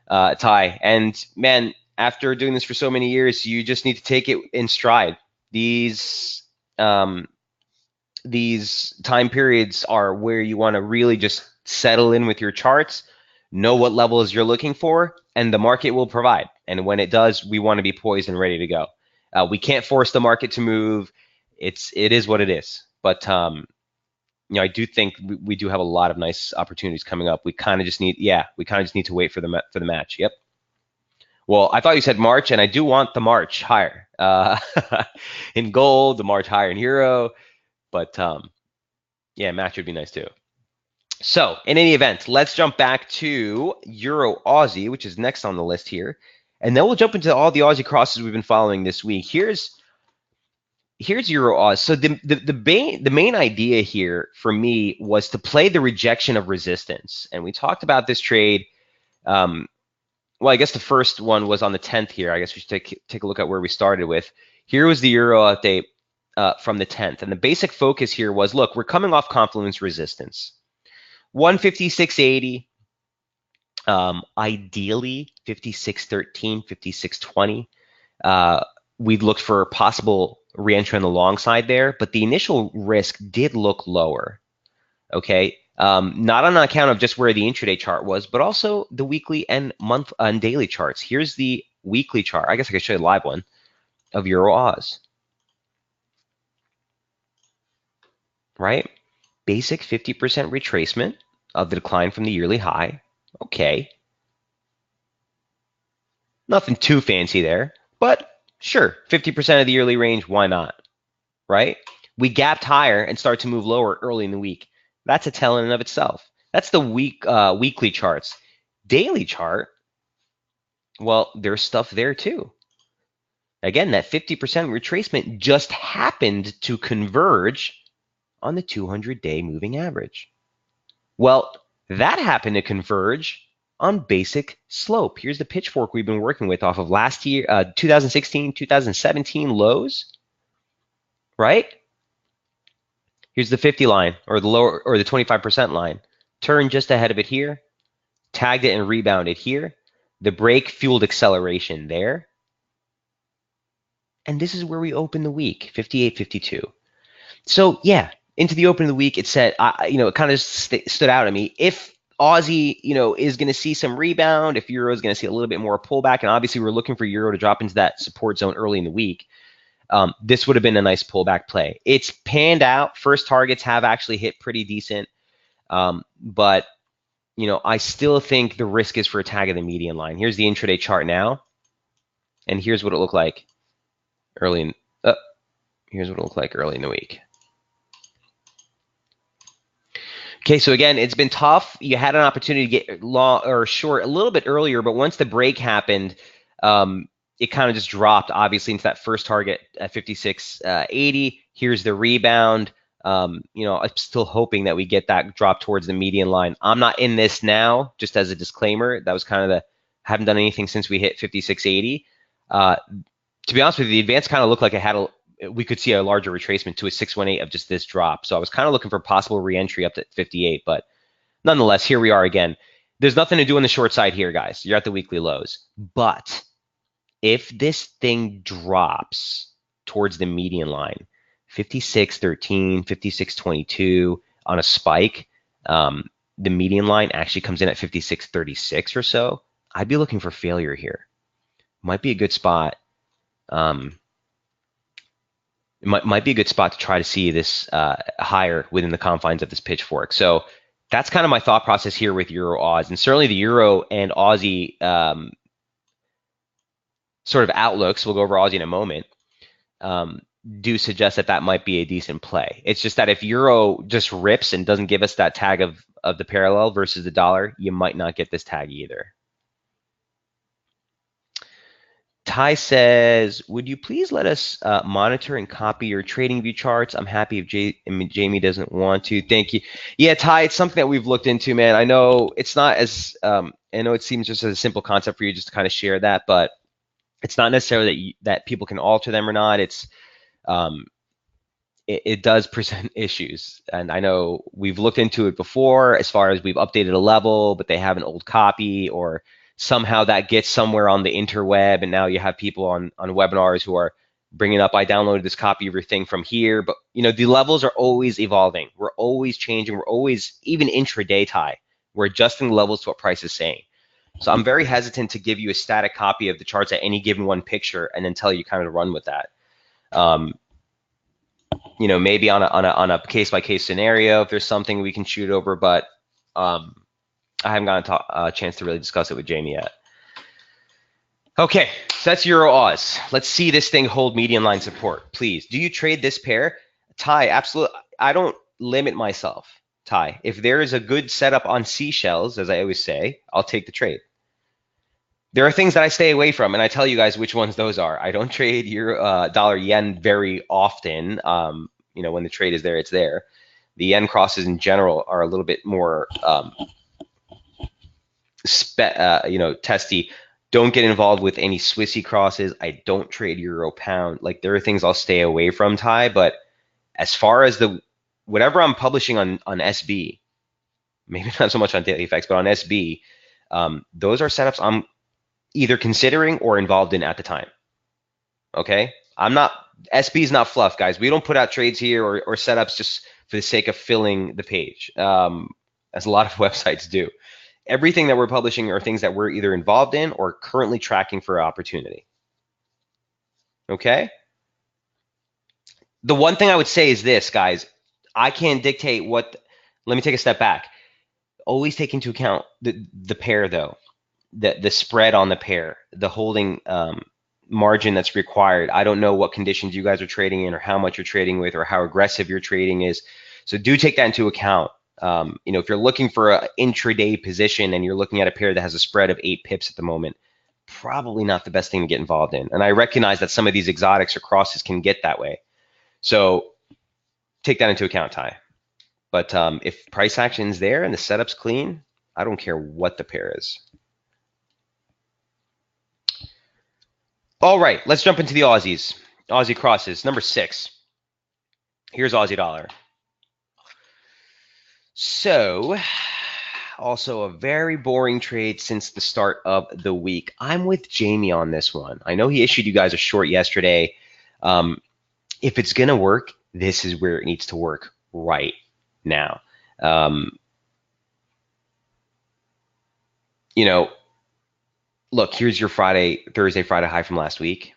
Ty. And man, after doing this for so many years, you just need to take it in stride. These time periods are where you want to really just settle in with your charts, know what levels you're looking for, and the market will provide. And when it does, we want to be poised and ready to go. We can't force the market to move. It is what it is. But I do think we do have a lot of nice opportunities coming up. We kind of just need to wait for the match. Yep. Well, I thought you said March, and I do want the March higher in gold, the March higher in euro. But yeah, match would be nice too. So in any event, let's jump back to Euro Aussie, which is next on the list here. And then we'll jump into all the Aussie crosses we've been following this week. Here's Euro Aussie. So the main idea here for me was to play the rejection of resistance. And we talked about this trade. Well, I guess the first one was on the 10th here. I guess we should take a look at where we started with. Here was the Euro update from the 10th. And the basic focus here was, look, we're coming off confluence resistance. 156.80, ideally 56.13, 56.20. We'd looked for a possible re-entry on the long side there, but the initial risk did look lower. Okay, not on account of just where the intraday chart was, but also the weekly and month and daily charts. Here's the weekly chart. I guess I could show you a live one of Euro Oz. Right? Basic 50% retracement of the decline from the yearly high. Okay. Nothing too fancy there, but sure, 50% of the yearly range, why not? Right? We gapped higher and start to move lower early in the week. That's a tell in and of itself. That's the weekly charts. Daily chart, well, there's stuff there too. Again, that 50% retracement just happened to converge on the 200-day moving average. Well, that happened to converge on basic slope. Here's the pitchfork we've been working with off of last year, 2016, 2017 lows, right? Here's the 50 line, or the lower, or the 25% line. Turn just ahead of it here. tagged it and rebounded here. The break fueled acceleration there. And this is where we open the week, 58.52. So yeah, into the open of the week, it said, it kind of stood out at me. If Aussie, is going to see some rebound, if Euro is going to see a little bit more pullback, and obviously we're looking for Euro to drop into that support zone early in the week, this would have been a nice pullback play. It's panned out. First targets have actually hit pretty decent, but I still think the risk is for a tag of the median line. Here's the intraday chart now, and here's what it looked like early in. Here's what it looked like early in the week. Okay, so again, it's been tough. You had an opportunity to get long or short a little bit earlier, but once the break happened, it kind of just dropped, obviously, into that first target at 56.80. Here's the rebound. I'm still hoping that we get that drop towards the median line. I'm not in this now, just as a disclaimer. That was kind of haven't done anything since we hit 56.80. To be honest with you, the advance kind of looked like we could see a larger retracement to a 618 of just this drop. So I was kind of looking for possible reentry up to 58, but nonetheless, here we are again. There's nothing to do on the short side here, guys. You're at the weekly lows. But if this thing drops towards the median line, 56.13, 56.22 on a spike, the median line actually comes in at 56.36 or so, I'd be looking for failure here. Might be a good spot. It might be a good spot to try to see this higher within the confines of this pitchfork. So that's kind of my thought process here with Euro Oz, and certainly the Euro and Aussie sort of outlooks. We'll go over Aussie in a moment. Do suggest that might be a decent play. It's just that if Euro just rips and doesn't give us that tag of the parallel versus the dollar, you might not get this tag either. Ty says, would you please let us monitor and copy your trading view charts? I'm happy if Jamie doesn't want to. Thank you. Yeah, Ty, it's something that we've looked into, man. I know it's not as, I know it seems just as a simple concept for you just to kind of share that, but it's not necessarily that people can alter them or not. It's, it does present issues. And I know we've looked into it before as far as we've updated a level, but they have an old copy, or somehow that gets somewhere on the interweb, and now you have people on webinars who are bringing up, I downloaded this copy of your thing from here. But the levels are always evolving. We're always changing. We're always, even intraday, Ty, we're adjusting the levels to what price is saying. So I'm very hesitant to give you a static copy of the charts at any given one picture and then tell you kind of to run with that. Maybe on a case by case scenario, if there's something we can shoot over, but I haven't gotten a chance to really discuss it with Jamie yet. Okay, so that's Euro Oz. Let's see this thing hold median line support, please. Do you trade this pair? Ty, absolutely. I don't limit myself, Ty. If there is a good setup on seashells, as I always say, I'll take the trade. There are things that I stay away from, and I tell you guys which ones those are. I don't trade Euro, dollar yen very often. When the trade is there, it's there. The yen crosses in general are a little bit more testy. Don't get involved with any Swissy crosses. I don't trade Euro pound. Like, there are things I'll stay away from, Ty. But as far as whatever I'm publishing on SB, maybe not so much on Daily Effects, but on SB, those are setups I'm either considering or involved in at the time. Okay, SB is not fluff, guys. We don't put out trades here or setups just for the sake of filling the page, as a lot of websites do. Everything that we're publishing are things that we're either involved in or currently tracking for opportunity. Okay? The one thing I would say is this, guys. I can't dictate let me take a step back. Always take into account the pair, though. The spread on the pair, the holding margin that's required. I don't know what conditions you guys are trading in, or how much you're trading with, or how aggressive your trading is. So do take that into account. If you're looking for an intraday position and you're looking at a pair that has a spread of 8 pips at the moment, probably not the best thing to get involved in. And I recognize that some of these exotics or crosses can get that way. So take that into account, Ty. But if price action's there and the setup's clean, I don't care what the pair is. All right, let's jump into the Aussies. Aussie crosses, number 6. Here's Aussie dollar. So Also a very boring trade since the start of the week. I'm with Jamie on this one. I know he issued you guys a short yesterday. Um, if it's going to work, this is where it needs to work right now. Um, you know, look, here's your Thursday, Friday high from last week.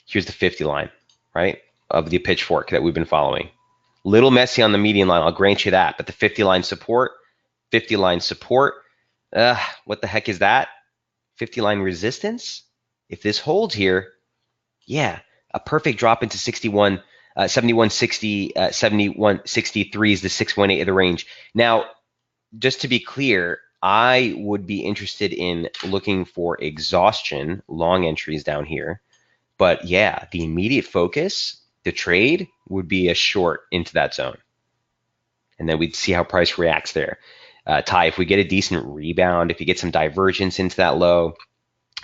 Here's the 50 line, right, of the pitchfork that we've been following. Little messy on the median line, I'll grant you that, but the 50 line support, what the heck is that? 50 line resistance? If this holds here, yeah, a perfect drop into 61, 7160, 7163 is the 618 of the range. Now, just to be clear, I would be interested in looking for exhaustion, long entries down here. But yeah, the immediate focus, the trade would be a short into that zone. And then we'd see how price reacts there. Ty, if we get a decent rebound, if you get some divergence into that low,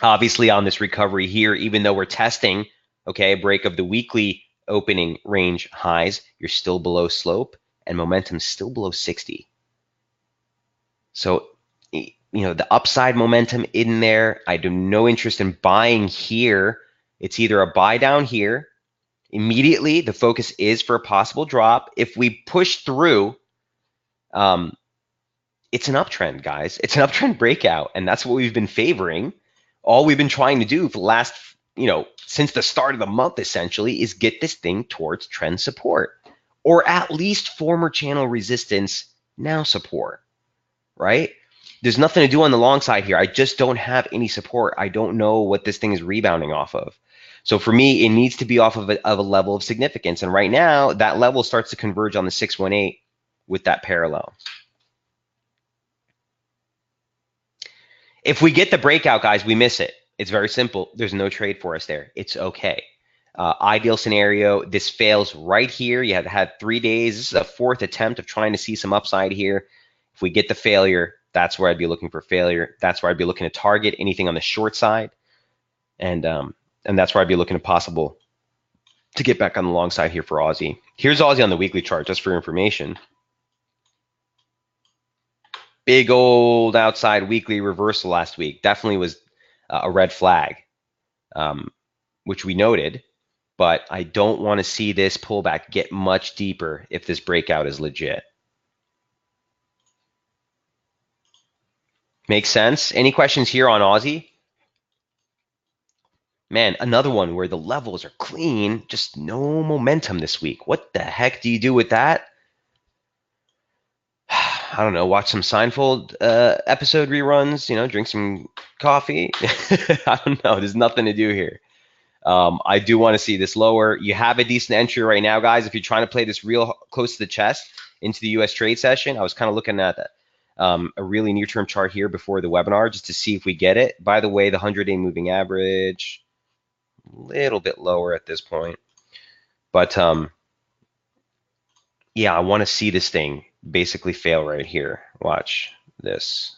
obviously on this recovery here, even though we're testing, okay, a break of the weekly opening range highs, you're still below slope and momentum's still below 60. So, the upside momentum in there, I do no interest in buying here. It's either a buy down here. Immediately, the focus is for a possible drop. If we push through, it's an uptrend, guys. It's an uptrend breakout, and that's what we've been favoring. All we've been trying to do for the last, since the start of the month, essentially, is get this thing towards trend support, or at least former channel resistance, now support, right? There's nothing to do on the long side here. I just don't have any support. I don't know what this thing is rebounding off of. So for me, it needs to be off of a level of significance. And right now, that level starts to converge on the 618 with that parallel. If we get the breakout, guys, we miss it. It's very simple. There's no trade for us there. It's okay. Ideal scenario, this fails right here. You have had 3 days. This is a fourth attempt of trying to see some upside here. If we get the failure, that's where I'd be looking for failure. That's where I'd be looking to target anything on the short side. And that's where I'd be looking to possible to get back on the long side here for Aussie. Here's Aussie on the weekly chart, just for your information. Big old outside weekly reversal last week. Definitely was a red flag, which we noted. But I don't want to see this pullback get much deeper if this breakout is legit. Makes sense? Any questions here on Aussie? Man, another one where the levels are clean, just no momentum this week. What the heck do you do with that? I don't know, watch some Seinfeld episode reruns, drink some coffee. I don't know. There's nothing to do here. I do want to see this lower. You have a decent entry right now, guys. If you're trying to play this real close to the chest into the U.S. trade session, I was kind of looking at a really near-term chart here before the webinar just to see if we get it. By the way, the 100-day moving average, a little bit lower at this point. But yeah, I want to see this thing basically fail right here. Watch this.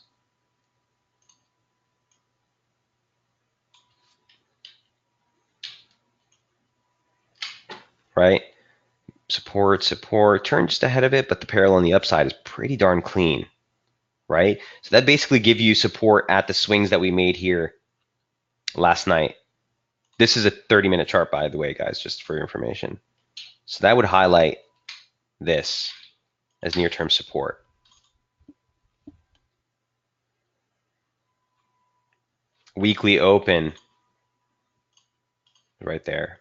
Right? Support, turn just ahead of it, but the parallel on the upside is pretty darn clean, right? So that basically gives you support at the swings that we made here last night. This is a 30-minute chart, by the way, guys, just for your information. So that would highlight this as near-term support. Weekly open right there.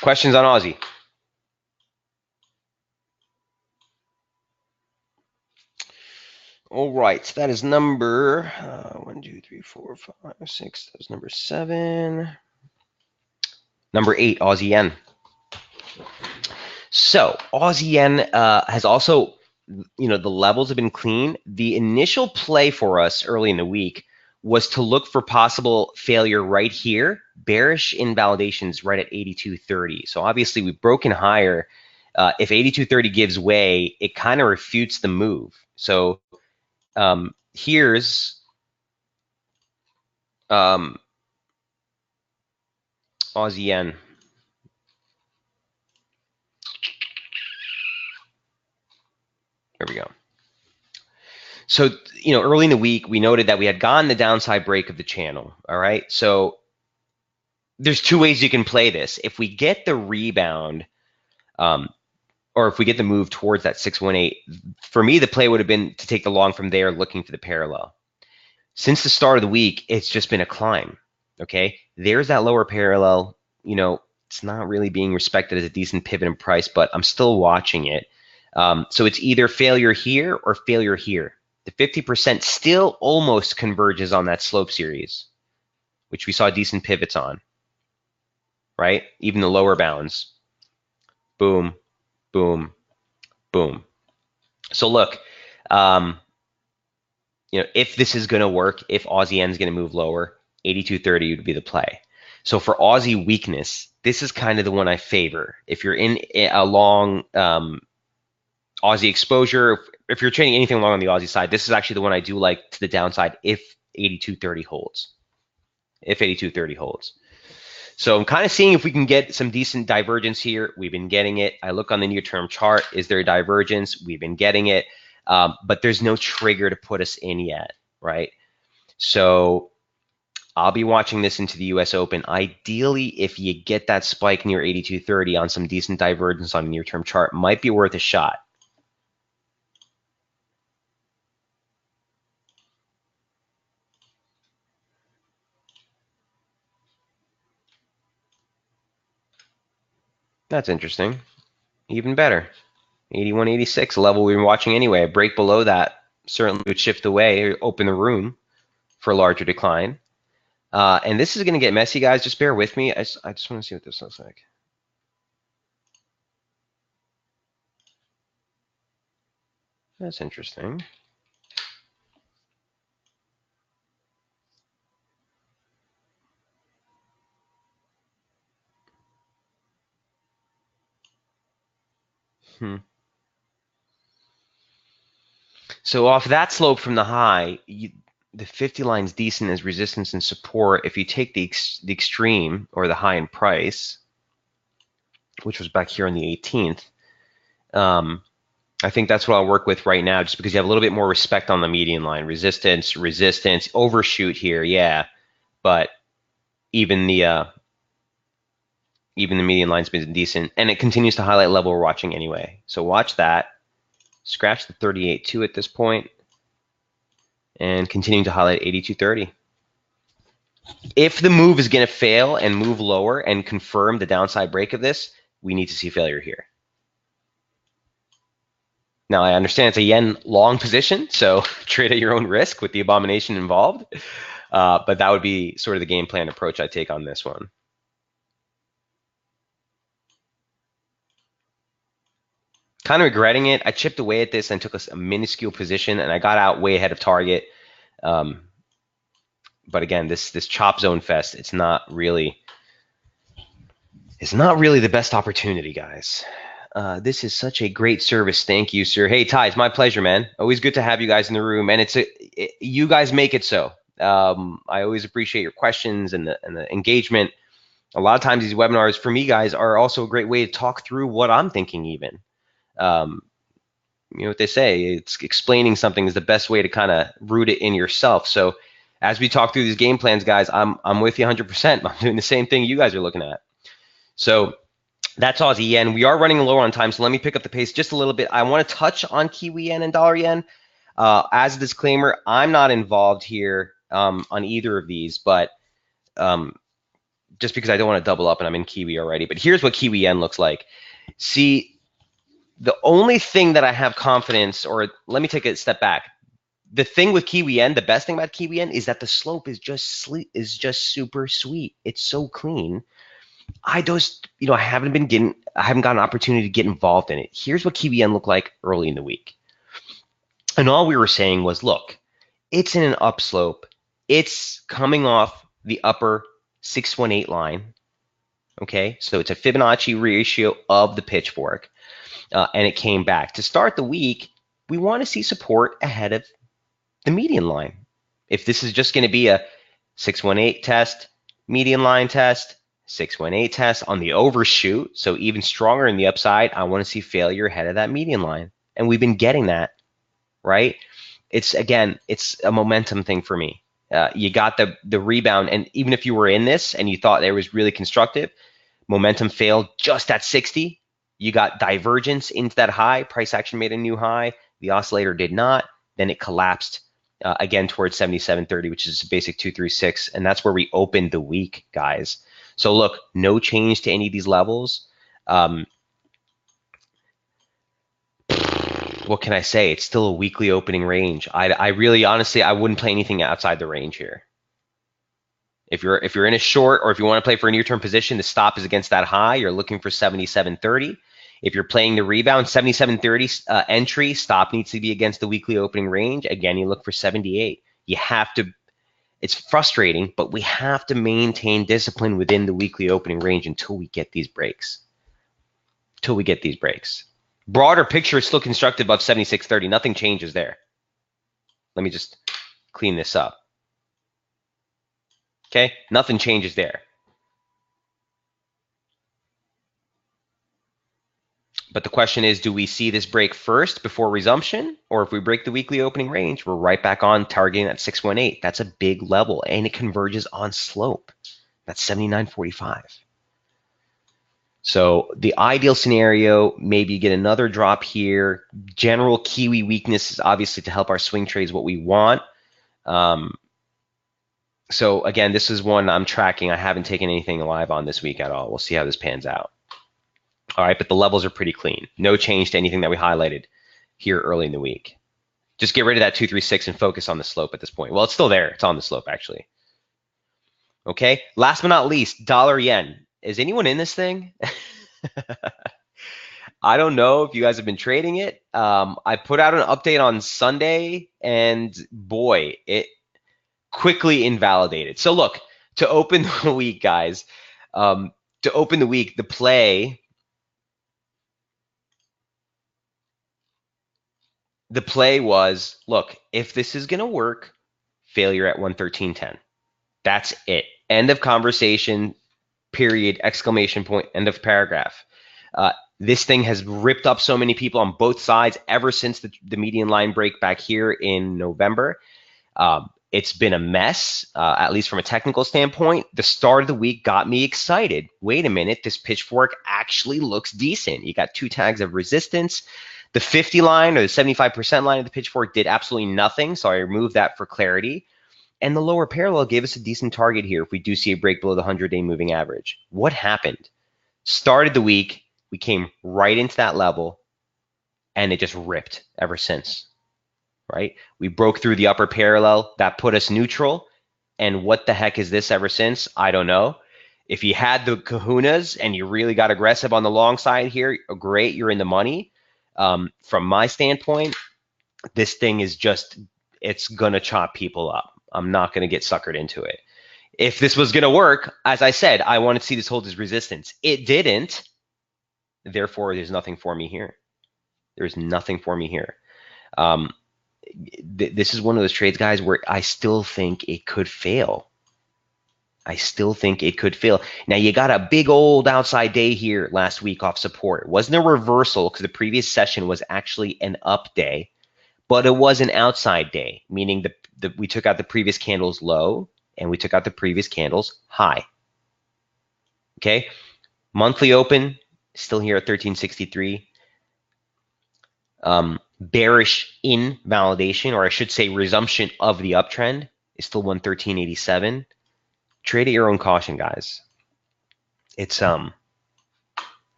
Questions on Aussie? All right, so that is number 1, 2, 3, 4, 5, 6. That was number 7. Number 8, Aussie yen. So Aussie yen has also, the levels have been clean. The initial play for us early in the week was to look for possible failure right here, bearish invalidations right at 82.30. So obviously we've broken higher, If 8230 gives way, it kind of refutes the move. So here's Aussie yen. There we go. So, early in the week, we noted that we had gotten the downside break of the channel. All right. So there's two ways you can play this. If we get the rebound, or if we get the move towards that 618, for me, the play would have been to take the long from there, looking for the parallel. Since the start of the week, it's just been a climb. Okay. There's that lower parallel. It's not really being respected as a decent pivot in price, but I'm still watching it. So it's either failure here or failure here. The 50% still almost converges on that slope series, which we saw decent pivots on, right? Even the lower bounds. Boom, boom, boom. So look, if this is going to work, if Aussie yen is going to move lower, 8230 would be the play. So for Aussie weakness, this is kind of the one I favor. If you're in a long Aussie exposure, if you're trading anything along on the Aussie side, this is actually the one I do like to the downside if 8230 holds. If 8230 holds. So I'm kind of seeing if we can get some decent divergence here. We've been getting it. I look on the near-term chart. Is there a divergence? We've been getting it. But there's no trigger to put us in yet, right? So I'll be watching this into the US Open. Ideally, if you get that spike near 8230 on some decent divergence on a near-term chart, might be worth a shot. That's interesting. Even better. 81.86, a level we were watching anyway. A break below that certainly would shift away or open the room for a larger decline. And this is going to get messy, guys. Just bear with me. I just want to see what this looks like. That's interesting. So off that slope from the high, the 50 line is decent as resistance and support. If you take the extreme or the high in price, which was back here on the 18th, I think that's what I'll work with right now, just because you have a little bit more respect on the median line. Resistance, overshoot here, yeah, but even the median line's been decent, and it continues to highlight level we're watching anyway. So watch that. Scratch the 38.2 at this point, and continuing to highlight 82.30. If the move is going to fail and move lower and confirm the downside break of this, we need to see failure here. Now, I understand it's a yen long position, so trade at your own risk with the abomination involved. But that would be sort of the game plan approach I take on this one. Kind of regretting it. I chipped away at this and took a minuscule position, and I got out way ahead of target. But again, this chop zone fest, it's not really the best opportunity, guys. This is such a great service. Thank you, sir. Hey, Ty, it's my pleasure, man. Always good to have you guys in the room, and you guys make it so. I always appreciate your questions and the engagement. A lot of times these webinars for me, guys, are also a great way to talk through what I'm thinking even. You know what they say, it's explaining something is the best way to kind of root it in yourself. So as we talk through these game plans, guys, I'm with you 100%. I'm doing the same thing you guys are looking at. So that's Aussie yen. We are running lower on time, so let me pick up the pace just a little bit. I want to touch on Kiwi yen and dollar yen. As a disclaimer, I'm not involved here on either of these, but just because I don't want to double up and I'm in Kiwi already. But here's what Kiwi yen looks like. See, the only thing that I have confidence, or let me take a step back. The thing with Kiwi yen, the best thing about Kiwi yen is that the slope is just super sweet. It's so clean. I haven't gotten an opportunity to get involved in it. Here's what Kiwi yen looked like early in the week. And all we were saying was, look, it's in an upslope. It's coming off the upper 618 line. Okay, so it's a Fibonacci ratio of the pitchfork. and it came back. To start the week, we want to see support ahead of the median line. If this is just going to be a 618 test, median line test, 618 test on the overshoot, so even stronger in the upside, I want to see failure ahead of that median line. And we've been getting that, right? It's a momentum thing for me. You got the rebound, and even if you were in this and you thought it was really constructive, momentum failed just at 60. You got divergence into that high. Price action made a new high. The oscillator did not. Then it collapsed again towards 77.30, which is a basic 236, and that's where we opened the week, guys. So look, no change to any of these levels. What can I say? It's still a weekly opening range. I really, honestly, I wouldn't play anything outside the range here. If you're in a short, or if you want to play for a near-term position, the stop is against that high. You're looking for 77.30. If you're playing the rebound, 77.30 entry, stop needs to be against the weekly opening range. Again, you look for 78. You have to, it's frustrating, but we have to maintain discipline within the weekly opening range until we get these breaks. Broader picture is still constructed above 76.30. Nothing changes there. Let me just clean this up. Okay, nothing changes there. But the question is, do we see this break first before resumption? Or if we break the weekly opening range, we're right back on targeting that 618. That's a big level, and it converges on slope. That's 79.45. So the ideal scenario, maybe you get another drop here. General Kiwi weakness is obviously to help our swing trades what we want. So again, this is one I'm tracking. I haven't taken anything live on this week at all. We'll see how this pans out. All right, but the levels are pretty clean. No change to anything that we highlighted here early in the week. Just get rid of that 236 and focus on the slope at this point. Well, it's still there. It's on the slope, actually. Okay, last but not least, dollar yen. Is anyone in this thing? I don't know if you guys have been trading it. I put out an update on Sunday, and boy, it quickly invalidated. So look, to open the week, guys, to open the week, the play was, look, if this is going to work, failure at 113.10. That's it. End of conversation, period, exclamation point, end of paragraph. This thing has ripped up so many people on both sides ever since the median line break back here in November. It's been a mess, at least from a technical standpoint. The start of the week got me excited. Wait a minute, this pitchfork actually looks decent. You got two tags of resistance. The 50 line or the 75% line of the pitchfork did absolutely nothing, so I removed that for clarity. And the lower parallel gave us a decent target here if we do see a break below the 100-day moving average. What happened? Started the week, we came right into that level, and it just ripped ever since, right? We broke through the upper parallel. That put us neutral. And what the heck is this ever since? I don't know. If you had the kahunas and you really got aggressive on the long side here, great, you're in the money. From my standpoint, this thing is just, it's going to chop people up. I'm not going to get suckered into it. If this was going to work, as I said, I wanted to see this hold as resistance. It didn't. Therefore, there's nothing for me here. There's nothing for me here. This is one of those trades, guys, where I still think it could fail. Now, you got a big old outside day here last week off support. It wasn't a reversal because the previous session was actually an up day, but it was an outside day, meaning we took out the previous candle's low and we took out the previous candle's high. Okay, monthly open, still here at 1363. Bearish invalidation, or I should say resumption of the uptrend, is still 113.87. Trade at your own caution, guys. It's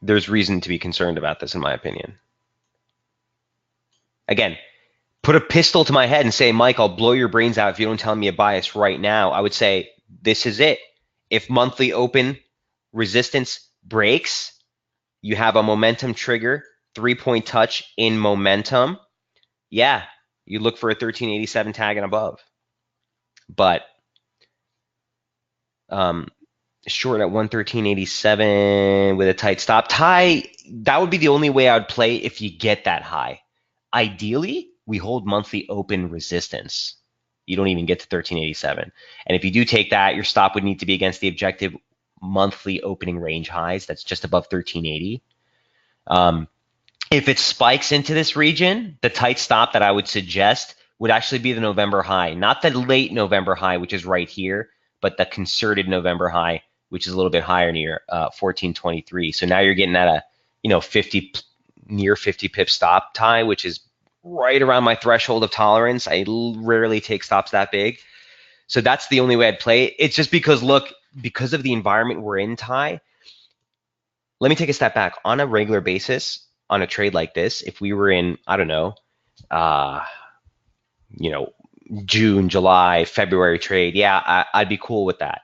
there's reason to be concerned about this, in my opinion. Again, put a pistol to my head and say, Mike, I'll blow your brains out if you don't tell me a bias right now. I would say this is it. If monthly open resistance breaks, you have a momentum trigger, 3-point touch in momentum. Yeah, you look for a 1387 tag and above. But short at 113.87 with a tight stop. Ty, that would be the only way I would play if you get that high. Ideally, we hold monthly open resistance. You don't even get to 1387. And if you do take that, your stop would need to be against the objective monthly opening range highs. That's just above 1380. If it spikes into this region, the tight stop that I would suggest would actually be the November high, not the late November high, which is right here, but the concerted November high, which is a little bit higher near 1423. So now you're getting at a 50 near 50 pip stop tie, which is right around my threshold of tolerance. I rarely take stops that big. So that's the only way I'd play it. It's just because, look, because of the environment we're in, Ty, let me take a step back. On a regular basis, on a trade like this, if we were in, I don't know, uh, you know, June, July, February trade, yeah, I'd be cool with that.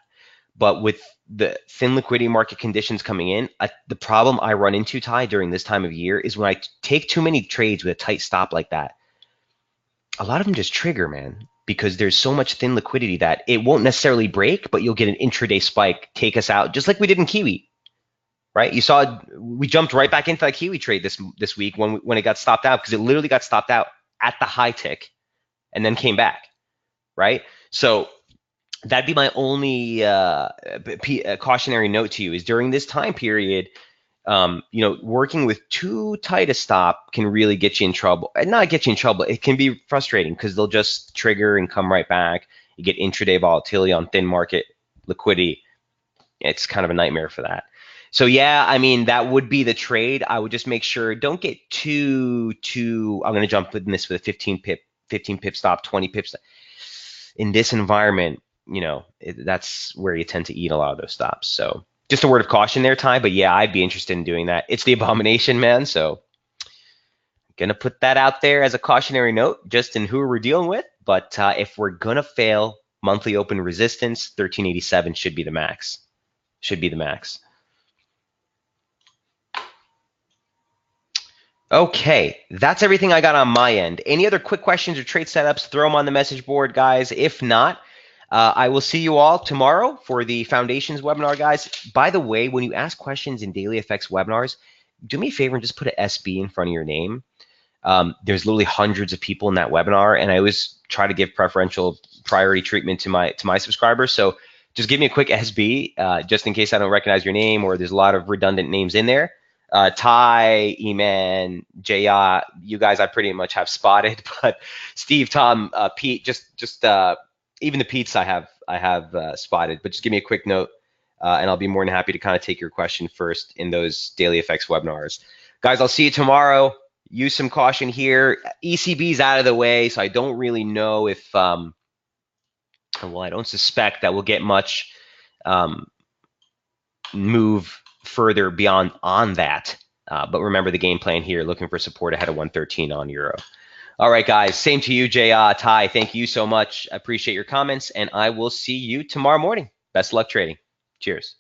But with the thin liquidity market conditions coming in, the problem I run into, Ty, during this time of year is when I take too many trades with a tight stop like that, a lot of them just trigger, man, because there's so much thin liquidity that it won't necessarily break, but you'll get an intraday spike, take us out, just like we did in Kiwi, right? You saw we jumped right back into that Kiwi trade this week when it got stopped out, because it literally got stopped out at the high tick and then came back, right? So that'd be my only cautionary note to you is during this time period, working with too tight a stop can really get you in trouble. And not get you in trouble, it can be frustrating because they'll just trigger and come right back. You get intraday volatility on thin market liquidity. It's kind of a nightmare for that. So yeah, I mean, that would be the trade. I would just make sure don't get too I'm going to jump in this with a 15 pip stop, 20 pips. In this environment, that's where you tend to eat a lot of those stops. So just a word of caution there, Ty. But yeah, I'd be interested in doing that. It's the abomination, man. So I'm gonna put that out there as a cautionary note, just in who we're dealing with. But if we're gonna fail, monthly open resistance 1387 should be the max. Should be the max. Okay, that's everything I got on my end. Any other quick questions or trade setups, throw them on the message board, guys. If not, I will see you all tomorrow for the Foundations webinar, guys. By the way, when you ask questions in Daily FX webinars, do me a favor and just put an SB in front of your name. There's literally hundreds of people in that webinar, and I always try to give preferential priority treatment to my subscribers. So just give me a quick SB, just in case I don't recognize your name or there's a lot of redundant names in there. Ty, Eman, Jaya, you guys I pretty much have spotted, but Steve, Tom, Pete, just even the Pete's I have spotted. But just give me a quick note, and I'll be more than happy to kind of take your question first in those Daily FX webinars. Guys, I'll see you tomorrow. Use some caution here. ECB's out of the way, so I don't really know if I don't suspect that we'll get much move further beyond on that. But remember the game plan here, looking for support ahead of 113 on Euro. All right, guys, same to you, Ty. Thank you so much. I appreciate your comments, and I will see you tomorrow morning. Best of luck trading. Cheers.